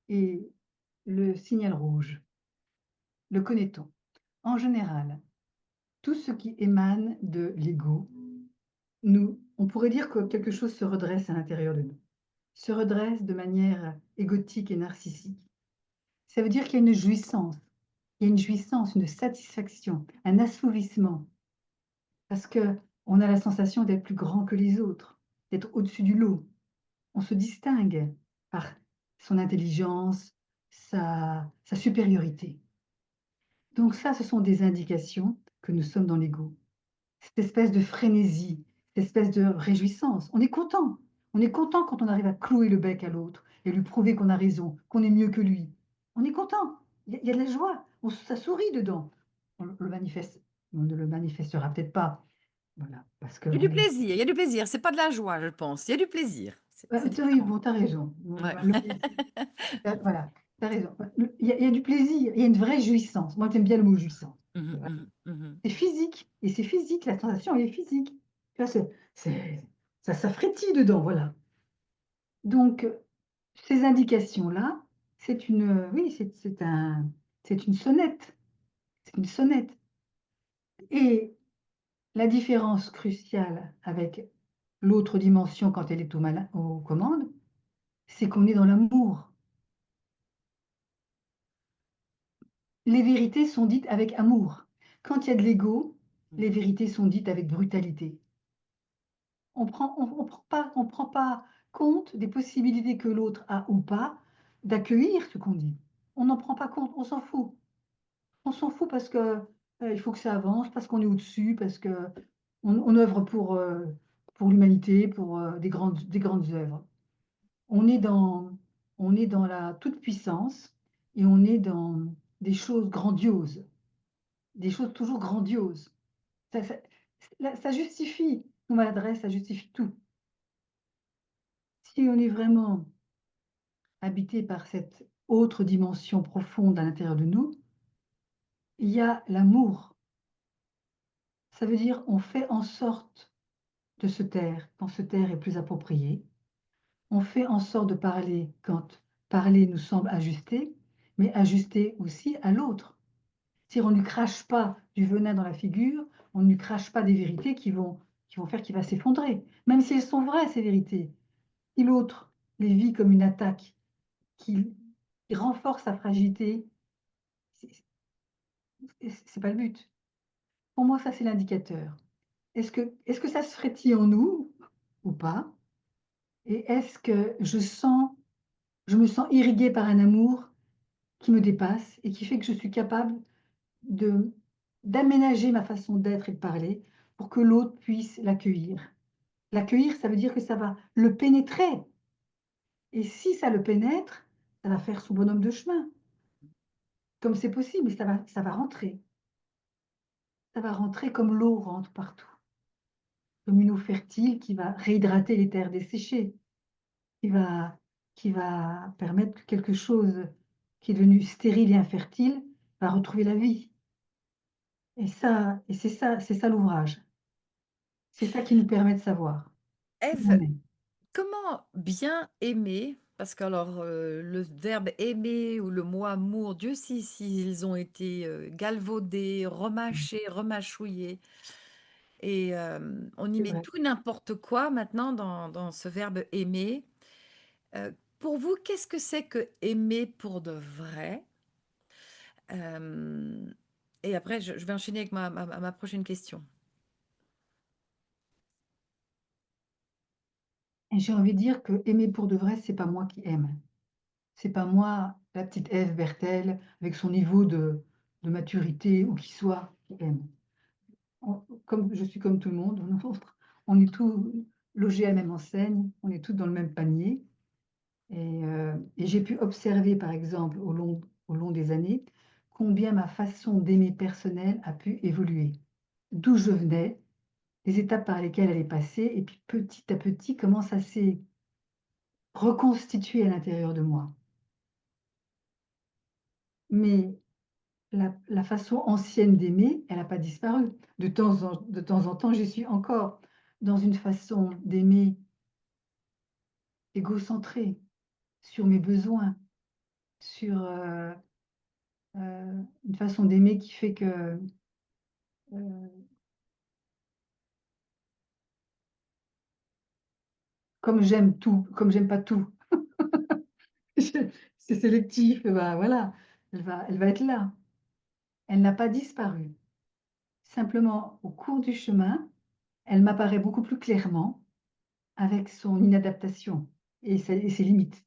Et le signal rouge, le connaît-on? En général, tout ce qui émane de l'ego, on pourrait dire que quelque chose se redresse à l'intérieur de nous, se redresse de manière égotique et narcissique. Ça veut dire qu'il y a une jouissance. il y a une jouissance, une satisfaction, un assouvissement parce qu'on a la sensation d'être plus grand que les autres, d'être au-dessus du lot. On se distingue par son intelligence, sa supériorité. Donc ça, ce sont des indications que nous sommes dans l'ego. Cette espèce de frénésie, cette espèce de réjouissance. On est content. On est content quand on arrive à clouer le bec à l'autre et lui prouver qu'on a raison, qu'on est mieux que lui. On est content. Il y a de la joie. Ça sourit dedans. On le manifeste. On ne le manifestera peut-être pas. Voilà, parce Il y a du qu'on est. plaisir, il y a du plaisir. C'est pas de la joie, je pense. Il y a du plaisir. C'est Oui, différent. bon, tu as raison. Ouais. Le plaisir, voilà, tu as raison. Il y a du plaisir, il y a une vraie jouissance. Moi, j'aime bien le mot jouissance. Mmh Voilà. mh. Mmh mh. C'est physique et c'est physique, la sensation, elle est physique. Tu vois, c'est ça frétille dedans, voilà. Donc ces indications-là, oui, c'est une sonnette, c'est une sonnette et la différence cruciale avec l'autre dimension quand elle est aux commandes, c'est qu'on est dans l'amour. Les vérités sont dites avec amour. Quand il y a de l'ego, Mmh. les vérités sont dites avec brutalité. On prend pas compte des possibilités que l'autre a ou pas d'accueillir ce qu'on dit. On n'en prend pas compte, on s'en fout. On s'en fout parce que, il faut que ça avance, parce qu'on est au-dessus, parce qu'on œuvre pour l'humanité, pour, des grandes œuvres. On est dans on est dans la toute-puissance et on est dans des choses grandioses, des choses toujours grandioses. Ça ça justifie nos maladresses, ça justifie tout. Si on est vraiment habité par cette autre dimension profonde à l'intérieur de nous, il y a l'amour. Ça veut dire on fait en sorte de se taire quand se taire est plus approprié. On fait en sorte de parler quand parler nous semble ajusté, mais ajusté aussi à l'autre. Si on ne lui crache pas du venin dans la figure, on ne lui crache pas des vérités qui vont faire qu'il va s'effondrer. Même si elles sont vraies, ces vérités. Si l'autre les vit comme une attaque qui renforce sa fragilité, c'est c'est pas le but. Pour moi, ça, c'est l'indicateur. Est-ce que ça se frétille en nous ou pas? Et est-ce que je me sens irriguée par un amour qui me dépasse et qui fait que je suis capable de d'aménager ma façon d'être et de parler pour que l'autre puisse l'accueillir. L'accueillir, ça veut dire que ça va le pénétrer et si ça le pénètre, ça va faire son bonhomme de chemin, comme c'est possible, mais ça va rentrer. Ça va rentrer comme l'eau rentre partout, comme une eau fertile qui va réhydrater les terres desséchées, qui va qui va permettre que quelque chose qui est devenu stérile et infertile va retrouver la vie et c'est ça l'ouvrage. C'est ça qui nous permet de savoir qui on Ève, est. comment bien aimer? Parce que alors, le verbe aimer ou le mot amour, Dieu sait s'ils ont été, galvaudés, Mmh, remâchés, remâchouillés et on y c'est met vrai. tout et n'importe quoi maintenant dans ce verbe aimer. Pour vous, qu'est-ce que c'est que aimer pour de vrai? Hem et après je vais enchaîner avec ma prochaine question. Et j'ai envie de dire que aimer pour de vrai, c'est pas moi qui aime. C'est pas moi, la petite Ève Bertel, avec son niveau de maturité ou qui soit, qui aime. Comme je suis comme tout le monde, on est tous logés à la même enseigne, on est tous dans le même panier et j'ai pu observer, par exemple, au long des années, combien ma façon d'aimer personnelle a pu évoluer. D'où je venais, les étapes par lesquelles elle est passée et puis petit à petit, comment ça s'est reconstitué à l'intérieur de moi. Mais la façon ancienne d'aimer, elle n'a pas disparu. De temps en temps, j'y suis encore dans une façon d'aimer égocentrée, sur mes besoins, sur, une façon d'aimer qui fait que, heu, comme j'aime tout, comme j'aime pas tout, je c'est sélectif, et bah, voilà, elle va être là. Elle n'a pas disparu. Simplement, au cours du chemin, elle m'apparaît beaucoup plus clairement avec son inadaptation et ses limites.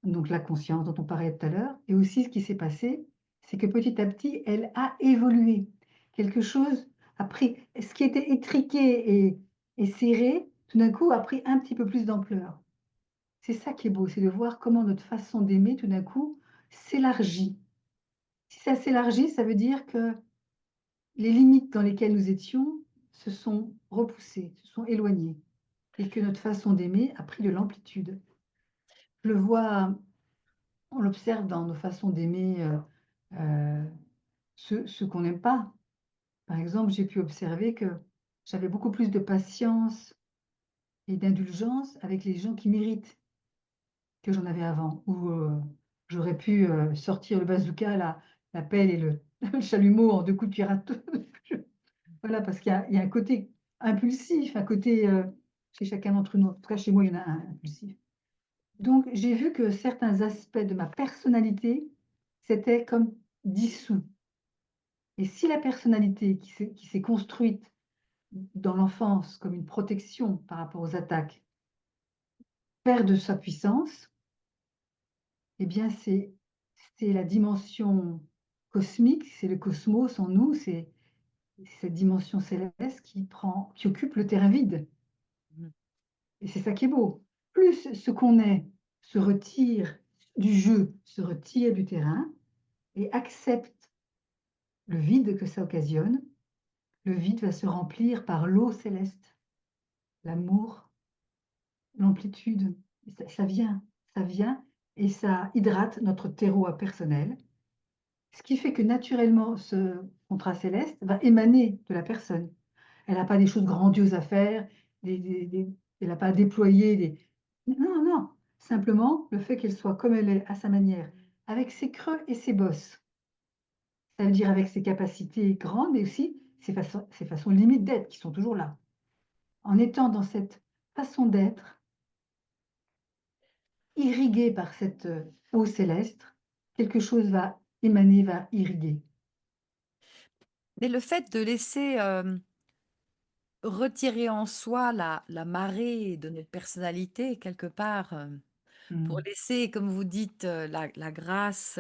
Donc la conscience dont on parlait tout à l'heure et aussi ce qui s'est passé, c'est que petit à petit, elle a évolué. Quelque chose a pris ce qui était étriqué et serré, tout d'un coup a pris un petit peu plus d'ampleur. C'est ça qui est beau, c'est de voir comment notre façon d'aimer, tout d'un coup, s'élargit. Si ça s'élargit, ça veut dire que les limites dans lesquelles nous étions se sont repoussées, se sont éloignées et que notre façon d'aimer a pris de l'amplitude. Je le vois, on l'observe dans nos façons d'aimer, ceux qu'on n'aime pas. Par exemple, j'ai pu observer que j'avais beaucoup plus de patience et d'indulgence avec les gens qui m'irritent que j'en avais avant. Où, j'aurais pu, sortir le bazooka, la pelle et le le chalumeau en 2 coups de cuillère à soupe. Voilà, parce qu'il y a un côté impulsif, un côté, chez chacun d'entre nous. En tout cas, chez moi, il y en a un impulsif. Donc j'ai vu que certains aspects de ma personnalité s'étaient comme dissous. Et si la personnalité qui s'est construite dans l'enfance comme une protection par rapport aux attaques perd de sa puissance, eh bien c'est la dimension cosmique, c'est le cosmos en nous, c'est cette dimension céleste qui occupe le terrain vide. Mmh. Et c'est ça qui est beau. Plus ce qu'on est se retire du jeu, se retire du terrain et accepte le vide que ça occasionne, le vide va se remplir par l'eau céleste, l'amour, l'amplitude. Et ça vient et ça hydrate notre terreau personnel. Ce qui fait que naturellement, ce contrat céleste va émaner de la personne. Elle n'a pas des choses grandioses à faire, elle n'a pas à déployer des. Non, non, simplement le fait qu'elle soit comme elle est, à sa manière, avec ses creux et ses bosses. Ça veut dire avec ses capacités grandes, mais aussi ses façons limites d'être qui sont toujours là. En étant dans cette façon d'être, irriguée par cette, eau céleste, quelque chose va émaner, va irriguer. Mais le fait de laisser, retirer en soi la marée de notre personnalité quelque part, pour Mmh. laisser, comme vous dites, la grâce,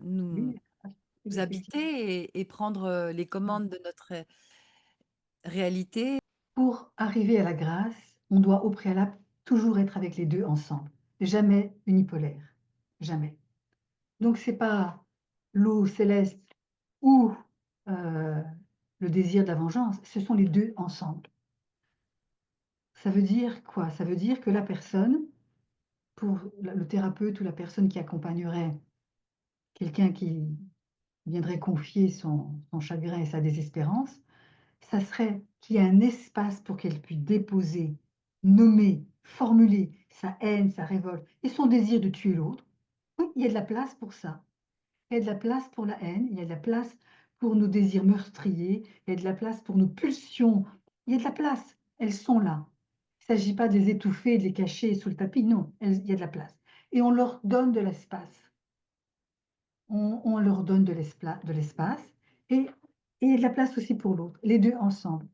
nous Oui, nous effectivement. habiter et prendre, les commandes de notre réalité. Pour arriver à la grâce, on doit au préalable toujours être avec les 2 ensemble, jamais unipolaire, jamais. Donc c'est pas l'eau céleste ou, heu, le désir de la vengeance, ce sont les 2 ensemble. Ça veut dire quoi? Ça veut dire que la personne, pour le thérapeute ou la personne qui accompagnerait quelqu'un qui viendrait confier son chagrin et sa désespérance, ça serait qu'il y ait un espace pour qu'elle puisse déposer, nommer, formuler sa haine, sa révolte et son désir de tuer l'autre. Oui, il y a de la place pour ça. Il y a de la place pour la haine, il y a de la place pour nos désirs meurtriers, il y a de la place pour nos pulsions. Il y a de la place, elles sont là. Il ne s'agit pas de les étouffer, de les cacher sous le tapis, non, il y a de la place. Et on leur donne de l'espace. On leur donne de l'espace et et de la place aussi pour l'autre, les 2 ensemble.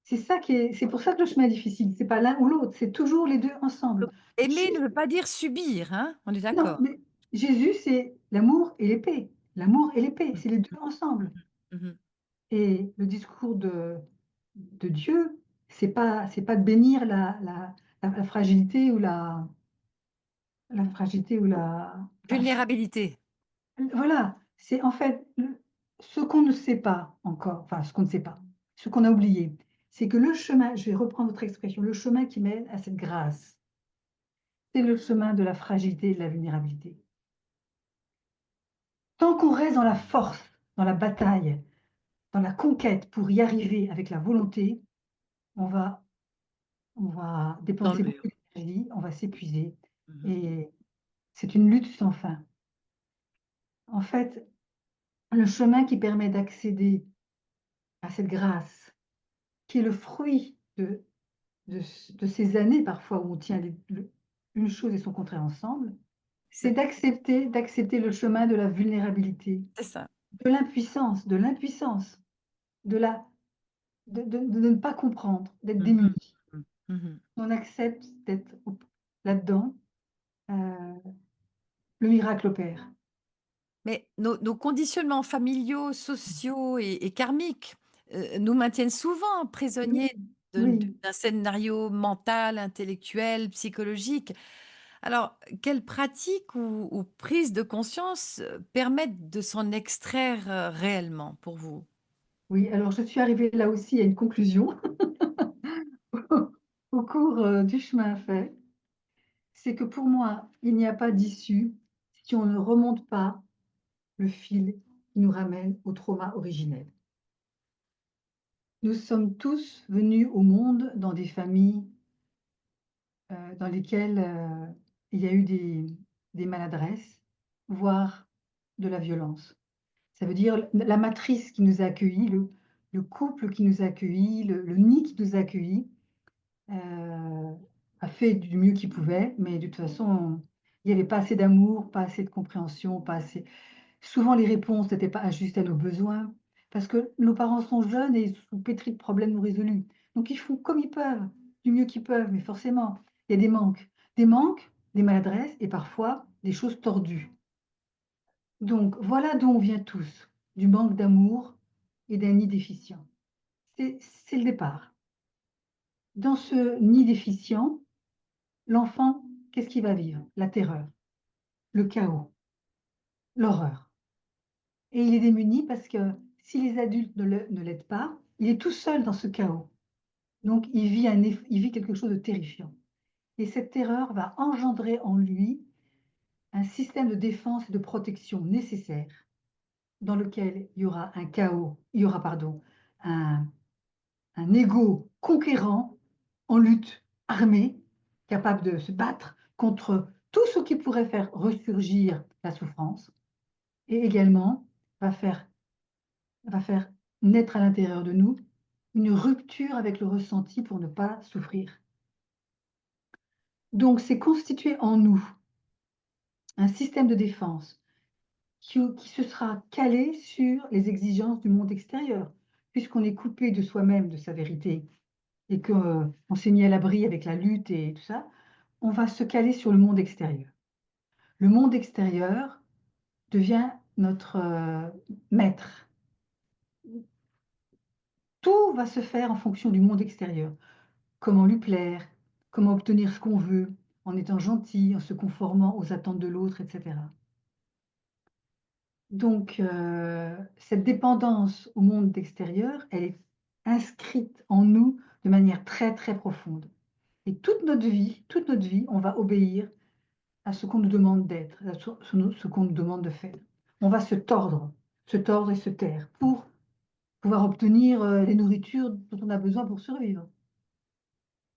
C'est pour ça que le chemin est difficile, c'est pas l'un ou l'autre, c'est toujours les 2 ensemble. Donc aimer J ne veut pas dire subir, hein? On est Non, d'accord? mais Jésus, c'est l'amour et l'épée. L'amour et l'épée, Mmh. c'est les 2 ensemble Mmh mh. et le discours de Dieu, c'est pas de bénir la fragilité ou la fragilité ou la Vulnérabilité. voilà, c'est en fait le ce qu'on ne sait pas encore, enfin ce qu'on ne sait pas, ce qu'on a oublié, c'est que le chemin, je vais reprendre votre expression, le chemin qui mène à cette grâce, c'est le chemin de la fragilité et de la vulnérabilité. Tant qu'on reste dans la force, dans la bataille, dans la conquête pour y arriver avec la volonté, on va on va Dans le dépenser mur. beaucoup d'énergie, on va s'épuiser Mmh mh. et c'est une lutte sans fin. En fait, le chemin qui permet d'accéder à cette grâce, qui est le fruit de ces années parfois où on tient une chose et son contraire ensemble, C'est d'accepter le chemin de la vulnérabilité, C'est ça. de l'impuissance, de la de ne pas comprendre, d'être Mmh mh. démuni. Mmh. Mmh. On accepte d'être là-dedans, heu, le miracle opère. Mais nos conditionnements familiaux, sociaux et karmiques, nous maintiennent souvent Oui, prisonniers oui, d'un scénario mental, intellectuel, psychologique. Alors, quelles pratiques ou prises de conscience, permettent de s'en extraire, réellement pour vous? oui, alors je suis arrivée là aussi à une conclusion au cours, du chemin fait. C'est que pour moi, il n'y a pas d'issue si on ne remonte pas le fil qui nous ramène au trauma originel. Nous sommes tous venus au monde dans des familles, dans lesquelles, il y a eu des maladresses, voire de la violence. Ça veut dire la matrice qui nous a accueillis, le couple qui nous a accueillis, le nid qui nous a accueillis, a fait du mieux qu'il pouvait, mais de toute façon, il n'y avait pas assez d'amour, pas assez de compréhension, pas assez. Souvent, les réponses n'étaient pas ajustées à nos besoins, parce que nos parents sont jeunes et sont pétris de problèmes non résolus. Donc ils font comme ils peuvent, du mieux qu'ils peuvent, mais forcément, il y a des manques, des maladresses et parfois des choses tordues. Donc voilà d'où on vient tous, du manque d'amour et d'un nid déficient. C'est le départ. Dans ce nid déficient, l'enfant, qu'est-ce qu'il va vivre? La terreur, le chaos, l'horreur. Et il est démuni parce que si les adultes ne l'aident pas, il est tout seul dans ce chaos. Donc il vit quelque chose de terrifiant. Et cette terreur va engendrer en lui un système de défense et de protection nécessaire dans lequel il y aura pardon, un un ego conquérant en lutte armée, capable de se battre contre tout ce qui pourrait faire ressurgir la souffrance et également va faire va faire naître à l'intérieur de nous une rupture avec le ressenti pour ne pas souffrir. Donc c'est constitué en nous un système de défense qui se sera calé sur les exigences du monde extérieur. Puisqu'on est coupé de soi-même, de sa vérité et qu'on s'est mis à l'abri avec la lutte et tout ça, on va se caler sur le monde extérieur. Le monde extérieur devient notre, maître. Tout va se faire en fonction du monde extérieur. Comment lui plaire, comment obtenir ce qu'on veut, en étant gentil, en se conformant aux attentes de l'autre, et cetera. Donc, cette dépendance au monde extérieur, elle est inscrite en nous de manière très, très profonde. Et toute notre vie, on va obéir à ce qu'on nous demande d'être, à ce qu'on nous demande de faire. On va se tordre et se taire pour pouvoir obtenir, les nourritures dont on a besoin pour survivre.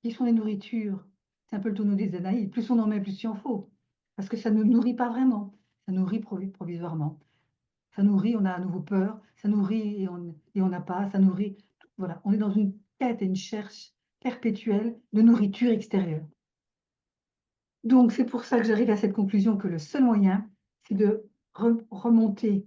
Qui sont les nourritures? C'est un peu le tonneau des Danaïdes, plus on en met, plus il en faut. Parce que ça ne nourrit pas vraiment, ça nourrit provisoirement. Ça nourrit, on a à nouveau peur, ça nourrit et on n'a pas, ça nourrit voilà, on est dans une quête et une cherche perpétuelle de nourriture extérieure. Donc c'est pour ça que j'arrive à cette conclusion que le seul moyen, c'est de remonter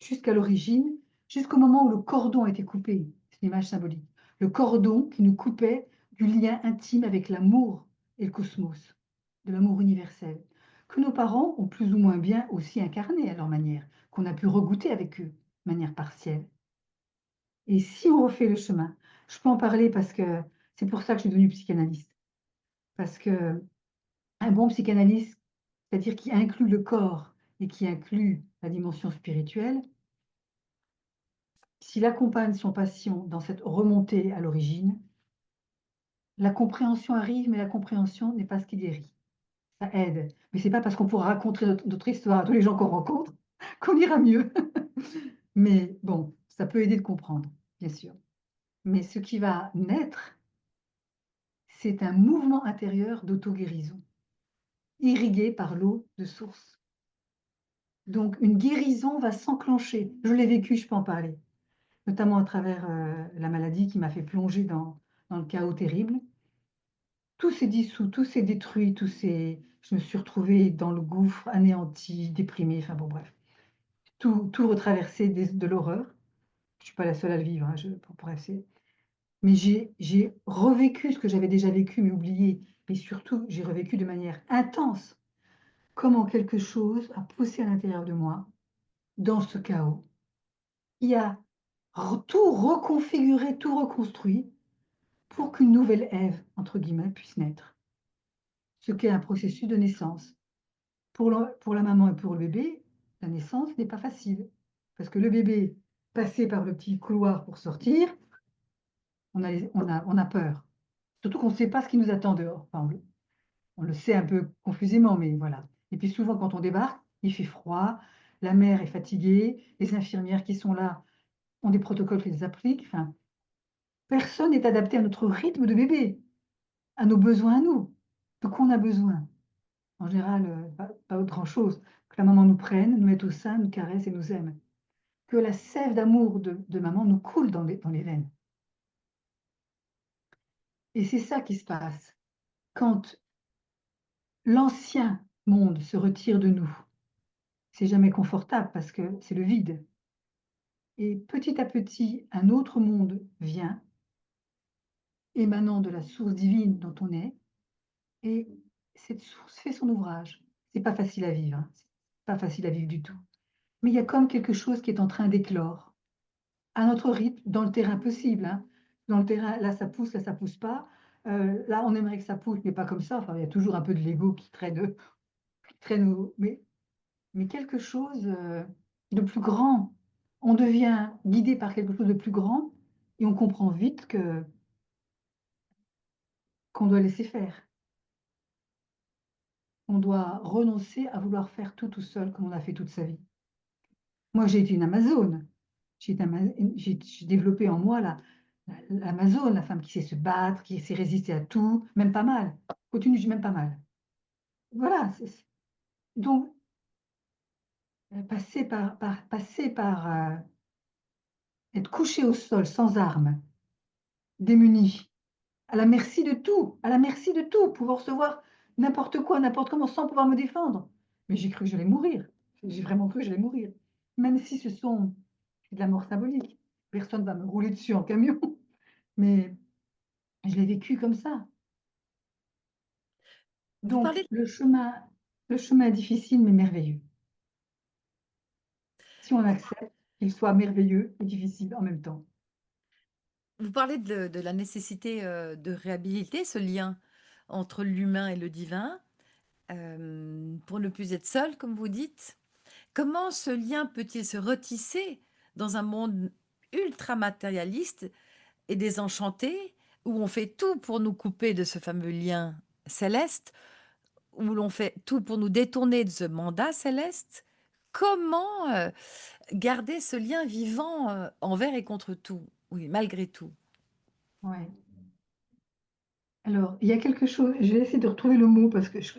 jusqu'à l'origine, jusqu'au moment où le cordon a été coupé. C'est une image symbolique. Le cordon qui nous coupait du lien intime avec l'amour et le cosmos, de l'amour universel, que nos parents ont plus ou moins bien aussi incarné à leur manière, qu'on a pu regoûter avec eux, de manière partielle. Et si on refait le chemin, je peux en parler parce que c'est pour ça que je suis devenue psychanalyste. Parce que un bon psychanalyste, c'est-à-dire qui inclut le corps et qui inclut la dimension spirituelle, s'il accompagne son patient dans cette remontée à l'origine, la compréhension arrive, mais la compréhension n'est pas ce qui guérit. Ça aide, mais c'est pas parce qu'on pourra raconter notre histoire à tous les gens qu'on rencontre qu'on ira mieux. Mais bon, ça peut aider de comprendre, bien sûr. Mais ce qui va naître, c'est un mouvement intérieur d'auto-guérison, irrigué par l'eau de source. Donc une guérison va s'enclencher. Je l'ai vécu, je peux en parler, notamment à travers, la maladie qui m'a fait plonger dans le chaos terrible. Tout s'est dissous, tout s'est détruit, tout s'est Je me suis retrouvée dans le gouffre, anéantie, déprimée, enfin bon bref, tout retraversé de l'horreur. Je suis pas la seule à le vivre, hein, bon bref, mais j'ai revécu ce que j'avais déjà vécu, mais oublié, mais surtout, j'ai revécu de manière intense comment quelque chose a poussé à l'intérieur de moi, dans ce chaos, qui a tout reconfiguré, tout reconstruit pour qu'une nouvelle Ève, entre guillemets, puisse naître. Ce qu'est un processus de naissance. Pour la maman et pour le bébé, la naissance n'est pas facile. Parce que le bébé, passé par le petit couloir pour sortir, on a peur. Surtout qu'on ne sait pas ce qui nous attend dehors. Enfin, on le sait un peu confusément, mais voilà. Et puis souvent, quand on débarque, il fait froid, la mère est fatiguée, les infirmières qui sont là ont des protocoles qui les appliquent. Enfin, personne n'est adapté à notre rythme de bébé, à nos besoins à nous. De quoi on a besoin? En général, pas grand-chose. Que la maman nous prenne, nous mette au sein, nous caresse et nous aime. Que la sève d'amour de maman nous coule dans les veines. Et c'est ça qui se passe quand l'ancien monde se retire de nous. C'est jamais confortable parce que c'est le vide. Et petit à petit, un autre monde vient, émanant de la source divine dont on est, et cette source fait son ouvrage. C'est pas facile à vivre, hein, c'est pas facile à vivre du tout. Mais il y a comme quelque chose qui est en train d'éclore, à notre rythme, dans le terrain possible, hein. Dans le terrain, là ça pousse pas. Là, on aimerait que ça pousse, mais pas comme ça. Enfin, il y a toujours un peu de l'ego qui traîne mais quelque chose, de plus grand. On devient guidé par quelque chose de plus grand et on comprend vite qu'on doit laisser faire. On doit renoncer à vouloir faire tout seul comme on a fait toute sa vie. Moi, j'ai été une amazone. J'ai développé en moi l'amazone, la femme qui sait se battre, qui sait résister à tout, même pas mal. Continue, j'ai même pas mal. Voilà, donc passer par être couché au sol sans armes, démuni, à la merci de tout, à la merci de tout, pouvoir recevoir n'importe quoi, n'importe comment, sans pouvoir me défendre. Mais j'ai cru que j'allais mourir. J'ai vraiment cru que j'allais mourir. Même si c'est de la mort symbolique. Personne ne va me rouler dessus en camion, mais je l'ai vécu comme ça. Vous Donc parlez le chemin est difficile mais merveilleux. Si on accepte qu'il soit merveilleux et difficile en même temps. vous parlez de la nécessité, de réhabiliter ce lien entre l'humain et le divin, pour ne plus être seul, comme vous dites. Comment ce lien peut-il se retisser dans un monde ultra matérialiste et désenchanté, où on fait tout pour nous couper de ce fameux lien céleste, où l'on fait tout pour nous détourner de ce mandat céleste? Comment, garder ce lien vivant, envers et contre tout? Oui, malgré tout. Ouais. Alors, il y a quelque chose, je vais essayer de retrouver le mot parce que je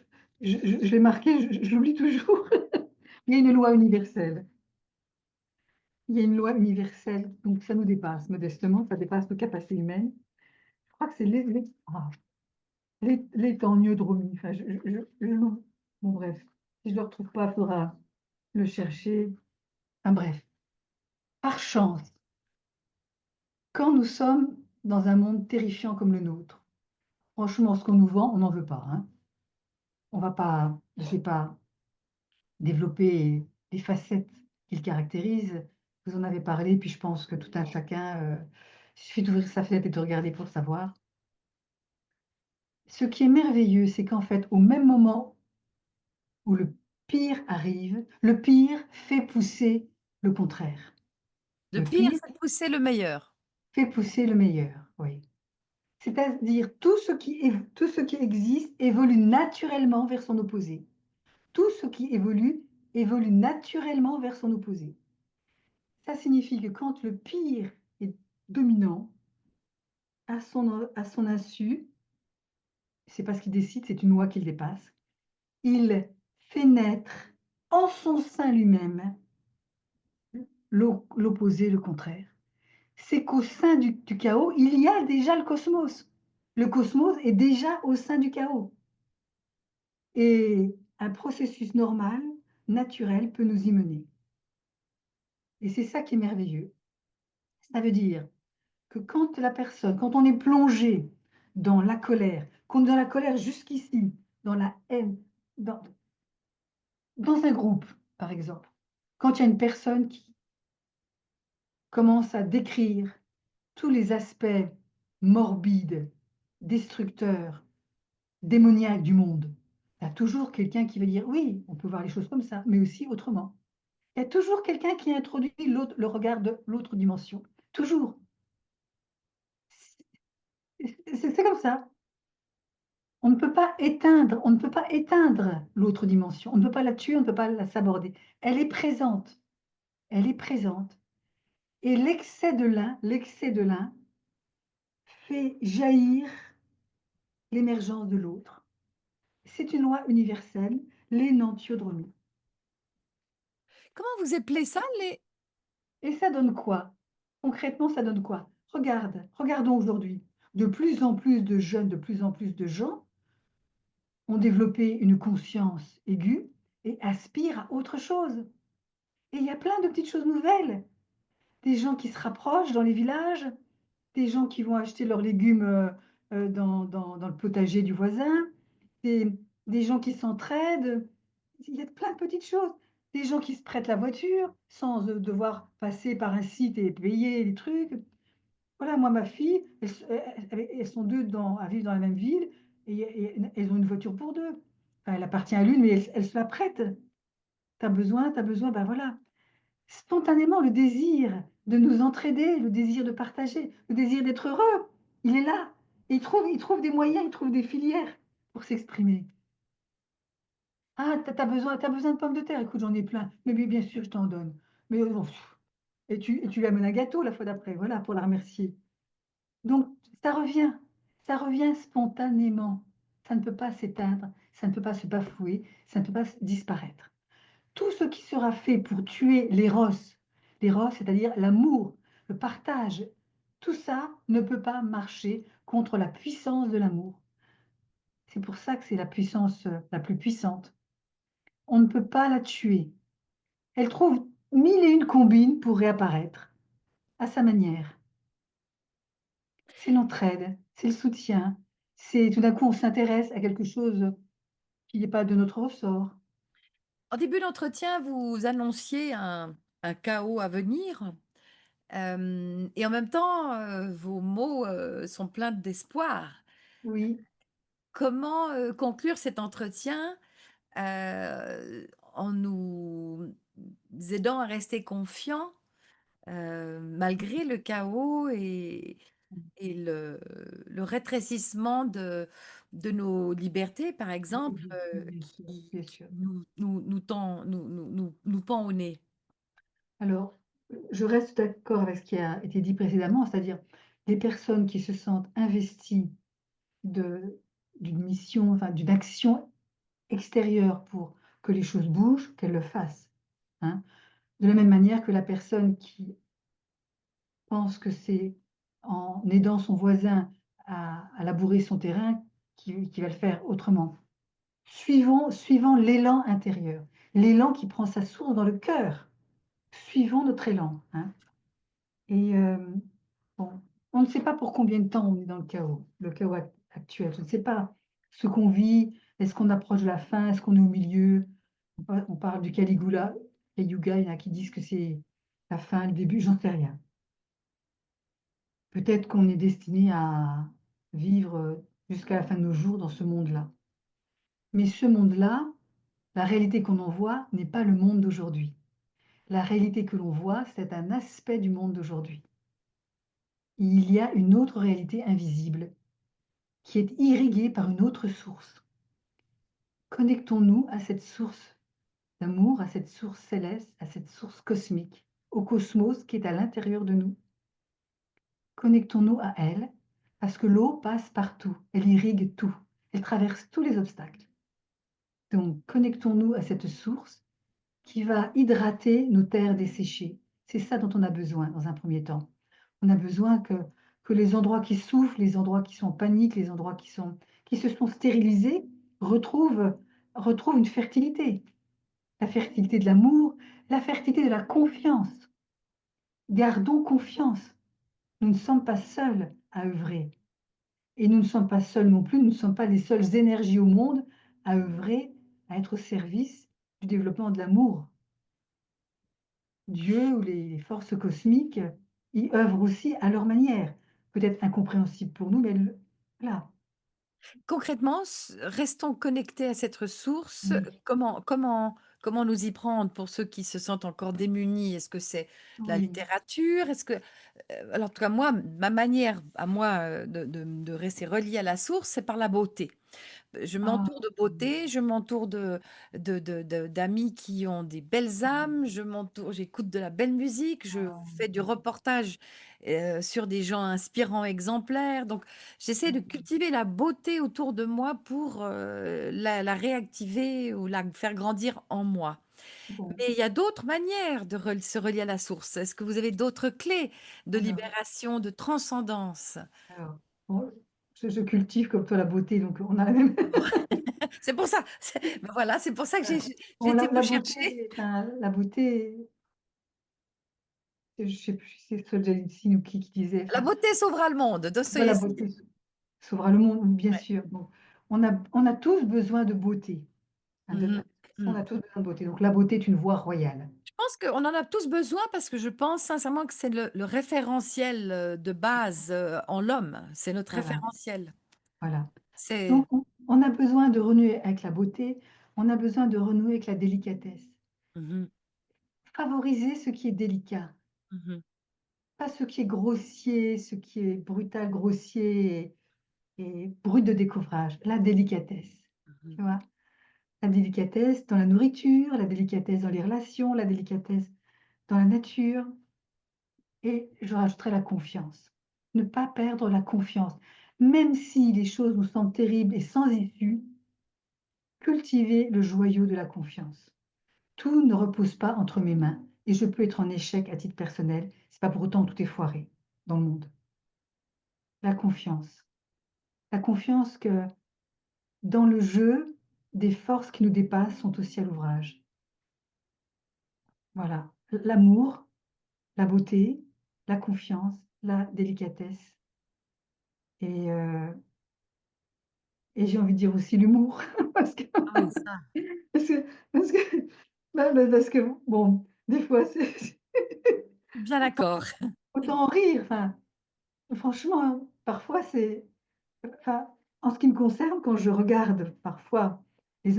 l'ai marqué, je l'oublie toujours. Il y a une loi universelle. Il y a une loi universelle, donc ça nous dépasse modestement, ça dépasse nos capacités humaines. Je crois que c'est l'éthanoeudromie, enfin je l'oublie. Bon bref, si je ne le retrouve pas, il faudra le chercher. Enfin bref, par chance, quand nous sommes dans un monde terrifiant comme le nôtre, franchement, ce qu'on nous vend, on n'en veut pas, hein. On va pas Je ne vais pas développer les facettes qui le caractérisent. Vous en avez parlé, puis je pense que tout un chacun, il suffit d'ouvrir sa fenêtre et de regarder pour savoir. Ce qui est merveilleux, c'est qu'en fait, au même moment où le pire arrive, le pire fait pousser le contraire. Le Le pire, pire c'est pousser le meilleur. fait pousser le meilleur, oui. C'est-à-dire tout ce qui existe évolue naturellement vers son opposé. Tout ce qui évolue naturellement vers son opposé. Ça signifie que quand le pire est dominant, à son insu, c'est pas ce qu'il décide, c'est une loi qui le dépasse, il fait naître en son sein lui-même l'opposé, le contraire. C'est qu'au sein du chaos, il y a déjà le cosmos. Le cosmos est déjà au sein du chaos. et un processus normal, naturel peut nous y mener et c'est ça qui est merveilleux. Ça veut dire que quand on est plongé dans la colère, qu'on est dans la colère jusqu'ici, dans la haine, dans dans un groupe, par exemple, quand il y a une personne qui commence à décrire tous les aspects morbides, destructeurs, démoniaques du monde, il y a toujours quelqu'un qui va dire: «Oui, on peut voir les choses comme ça, mais aussi autrement». Il y a toujours quelqu'un qui introduit le regard de l'autre dimension. Toujours. C'est comme ça. On ne peut pas éteindre l'autre dimension. On ne peut pas la tuer, on ne peut pas la saborder. Elle est présente. Elle est présente. Et l'excès de l'un fait jaillir l'émergence de l'autre. C'est une loi universelle, l'énantiodromie. Comment vous appelez ça les Et ça donne quoi? Concrètement, ça donne quoi? Regardons aujourd'hui. De plus en plus de jeunes, de plus en plus de gens ont développé une conscience aiguë et aspirent à autre chose. Et il y a plein de petites choses nouvelles. Des gens qui se rapprochent dans les villages, des gens qui vont acheter leurs légumes, dans le potager du voisin, des des gens qui s'entraident. Il y a plein de petites choses. Des gens qui se prêtent la voiture sans, devoir passer par un site et payer les trucs. Voilà, moi, ma fille, elles sont 2 à vivre dans la même ville et elles ont une voiture pour 2. Enfin, elle appartient à l'une, mais elle se la prête. Tu as besoin, ben voilà. Spontanément, le désir de nous entraider, le désir de partager, le désir d'être heureux, il est là. Et il trouve des moyens, il trouve des filières pour s'exprimer. «Ah, tu as besoin de pommes de terre? Écoute, j'en ai plein. Mais oui, bien sûr, je t'en donne. Mais, et tu lui amènes un gâteau la fois d'après, voilà, pour la remercier. Donc ça revient spontanément. Ça ne peut pas s'éteindre, ça ne peut pas se bafouer, ça ne peut pas s disparaître. Tout ce qui sera fait pour tuer l'éros, c'est-à-dire l'amour, le partage, tout ça ne peut pas marcher contre la puissance de l'amour. C'est pour ça que c'est la puissance, la plus puissante. On ne peut pas la tuer. Elle trouve mille et une combines pour réapparaître, à sa manière. C'est l'entraide, c'est le soutien, c'est tout d'un coup on s'intéresse à quelque chose qui n'est pas de notre ressort. en début d'entretien, vous annonciez un chaos à venir, et en même temps, vos mots, sont pleins d'espoir. Oui, Comment, conclure cet entretien, en nous aidant à rester confiants, malgré le chaos et le rétrécissement de nos libertés, par exemple, oui, bien sûr, bien qui sûr. nous pend au nez. Alors, je reste d'accord avec ce qui a été dit précédemment, c'est-à-dire les personnes qui se sentent investies de d'une mission, enfin d'une action extérieure pour que les choses bougent, qu'elles le fassent, hein. De la même manière que la personne qui pense que c'est en aidant son voisin à labourer son terrain qui va le faire autrement. Suivons l'élan intérieur, l'élan qui prend sa source dans le cœur. Suivons notre élan, hein. Et bon, on ne sait pas pour combien de temps on est dans le chaos actuel. Je ne sais pas ce qu'on vit. Est-ce qu'on approche de la fin? Est-ce qu'on est au milieu? On parle du Kali Yuga, il y en a qui disent que c'est la fin, le début, j'en sais rien. Peut-être qu'on est destiné à vivre, jusqu'à la fin de nos jours dans ce monde-là. Mais ce monde-là, la réalité qu'on en voit n'est pas le monde d'aujourd'hui. La réalité que l'on voit, c'est un aspect du monde d'aujourd'hui. Il y a une autre réalité invisible qui est irriguée par une autre source. Connectons-nous à cette source d'amour, à cette source céleste, à cette source cosmique, au cosmos qui est à l'intérieur de nous. Connectons-nous à elle, parce que l'eau passe partout, elle irrigue tout, elle traverse tous les obstacles. Donc connectons-nous à cette source qui va hydrater nos terres desséchées. C'est ça dont on a besoin dans un premier temps. On a besoin que les endroits qui souffrent, les endroits qui sont en panique, les endroits qui se sont stérilisés, retrouvent retrouve une fertilité. La fertilité de l'amour, la fertilité de la confiance. Gardons confiance. Nous ne sommes pas seuls à œuvrer et nous ne sommes pas seuls non plus, nous ne sommes pas les seules énergies au monde à œuvrer, à être au service du développement de l'amour. Dieu ou les forces cosmiques y œuvrent aussi à leur manière. Peut-être incompréhensible pour nous, mais voilà. Concrètement, restons connectés à cette ressource. Oui, Comment nous y prendre pour ceux qui se sentent encore démunis? Est-ce que c'est la oui. littérature? Est-ce que, alors en tout cas moi, ma manière à moi, de rester reliée à la source, c'est par la beauté. Je Ah, m'entoure de beauté, je m'entoure d'amis qui ont des belles âmes, j'écoute de la belle musique, je ah, fais du reportage sur des gens inspirants, exemplaires. Donc, j'essaie de cultiver la beauté autour de moi pour la réactiver ou la faire grandir en moi. bon, Mais il y a d'autres manières de se relier à la source. Est-ce que vous avez d'autres clés de alors libération, de transcendance? alors, bon, je cultive comme toi la beauté, donc on a la même. C'est pour ça, ben voilà, c'est pour ça que j'ai Bon, été la vous chercher. beauté, enfin, la beauté, je sais plus si c'est Solzhenitsyn ou qui disait, La enfin, beauté sauvera le monde, voilà, la Dostoïevski. beauté sauvera le monde, bien Ouais. sûr. Bon, on a tous besoin de beauté, hein, de Mmh. toute façon, on Mmh. a tous besoin de beauté. Donc la beauté est une voie royale. Je pense qu'on en a tous besoin parce que je pense sincèrement que c'est le référentiel, de base, en l'homme. C'est notre Voilà, référentiel. voilà. C'est Donc on a besoin de renouer avec la beauté, on a besoin de renouer avec la délicatesse. Mmh mh. Favoriser ce qui est délicat, Mmh. pas ce qui est grossier, ce qui est brutal, grossier et brut de découvrage. La délicatesse, Mmh. tu vois? La délicatesse dans la nourriture, la délicatesse dans les relations, la délicatesse dans la nature et je rajouterais la confiance. Ne pas perdre la confiance. Même si les choses nous semblent terribles et sans issue, cultiver le joyau de la confiance. Tout ne repose pas entre mes mains et je peux être en échec à titre personnel. C'est pas pour autant que tout est foiré dans le monde. La confiance. La confiance que dans le jeu, des forces qui nous dépassent sont aussi à l'ouvrage. Voilà. L'amour, la beauté, la confiance, la délicatesse et j'ai envie de dire aussi l'humour parce que Ah oui, ça, parce que parce que parce que bon, des fois c'est bien autant d'accord. autant en rire, enfin, franchement, parfois c'est enfin, en ce qui me concerne, quand je regarde parfois les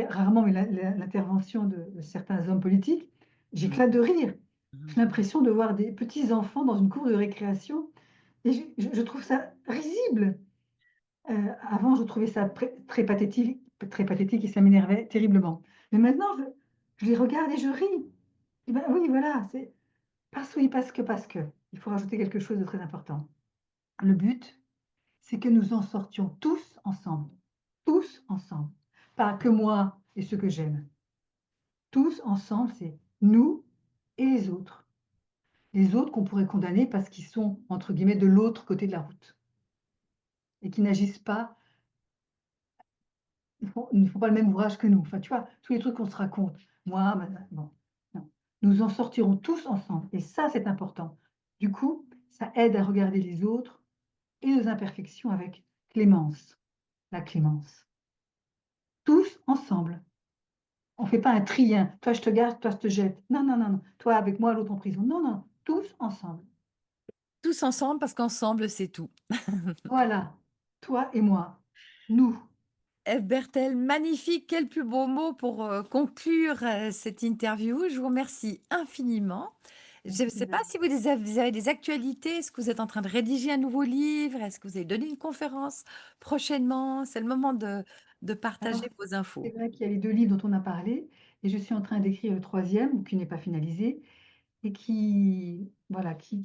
rarement, mais l'intervention de certains hommes politiques, Mmh. j'éclate de rire. Mmh. J'ai l'impression de voir des petits enfants dans une cour de récréation et je trouve ça risible. Avant, je trouvais ça très pathétique et ça m'énervait terriblement. Mais maintenant, je les regarde et je ris. Et ben oui, voilà, c'est parce que. Il faut rajouter quelque chose de très important. Le but, c'est que nous en sortions tous ensemble. Tous ensemble. Pas que moi et ceux que j'aime. Tous ensemble, c'est nous et les autres. Les autres qu'on pourrait condamner parce qu'ils sont, entre guillemets, «de l'autre côté de la route» et qui n'agissent pas, ils ne font pas le même ouvrage que nous. Enfin, tu vois? Tous les trucs qu'on se raconte. Moi, bon, non. Nous en sortirons tous ensemble et ça, c'est important. Du coup, ça aide à regarder les autres et nos imperfections avec clémence, la clémence. Tous ensemble. On fait pas un tri, hein. Toi, je te garde, toi, je te jette. Non, non, non, non. Toi avec moi, l'autre en prison. Non, non, tous ensemble. Tous ensemble parce qu'ensemble, c'est tout. Voilà, toi et moi, nous. Ève Bertel, magnifique, quel plus beau mot pour, conclure, cette interview. Je vous remercie infiniment. Je ne Merci sais pas Isabelle. si vous avez des actualités. Est-ce que vous êtes en train de rédiger un nouveau livre? Est-ce que vous allez donner une conférence prochainement? C'est le moment de Alors, partager vos c'est infos. vrai qu'il y a les 2 livres dont on a parlé et je suis en train d'écrire le troisième qui n'est pas finalisé et qui, voilà, qui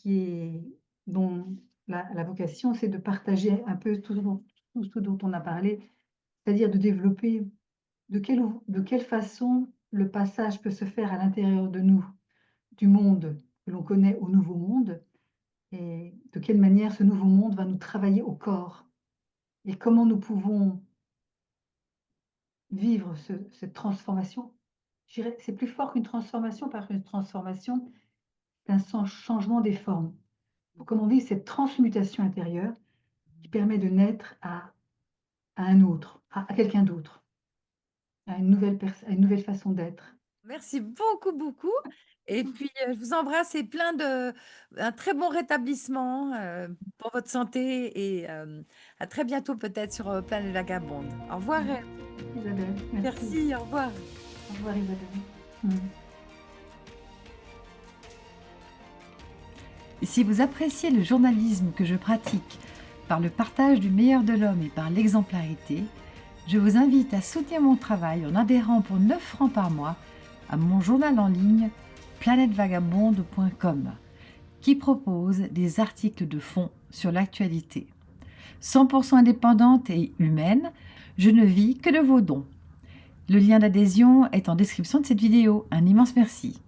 est dont la vocation, c'est de partager un peu tout ce dont on a parlé, c'est-à-dire de développer de quelle façon le passage peut se faire à l'intérieur de nous, du monde que l'on connaît au nouveau monde et de quelle manière ce nouveau monde va nous travailler au corps et comment nous pouvons vivre cette transformation. Je dirais, c'est plus fort qu'une transformation, parce qu'une transformation, c'est un changement des formes. Faut comment vivre cette transmutation intérieure qui permet de naître à un autre, à quelqu'un d'autre, à une nouvelle façon d'être. Merci beaucoup, beaucoup et puis, je vous embrasse et plein de un très bon rétablissement, pour votre santé et à très bientôt peut-être sur, Planète Vagabonde. Au revoir, Isabelle, merci. merci, au revoir. Au revoir Isabelle. Mmh. Si vous appréciez le journalisme que je pratique par le partage du meilleur de l'homme et par l'exemplarité, je vous invite à soutenir mon travail en adhérant pour 9 francs par mois à mon journal en ligne planètevagabonde.com qui propose des articles de fond sur l'actualité. 100% indépendante et humaine, je ne vis que de vos dons. Le lien d'adhésion est en description de cette vidéo. Un immense merci.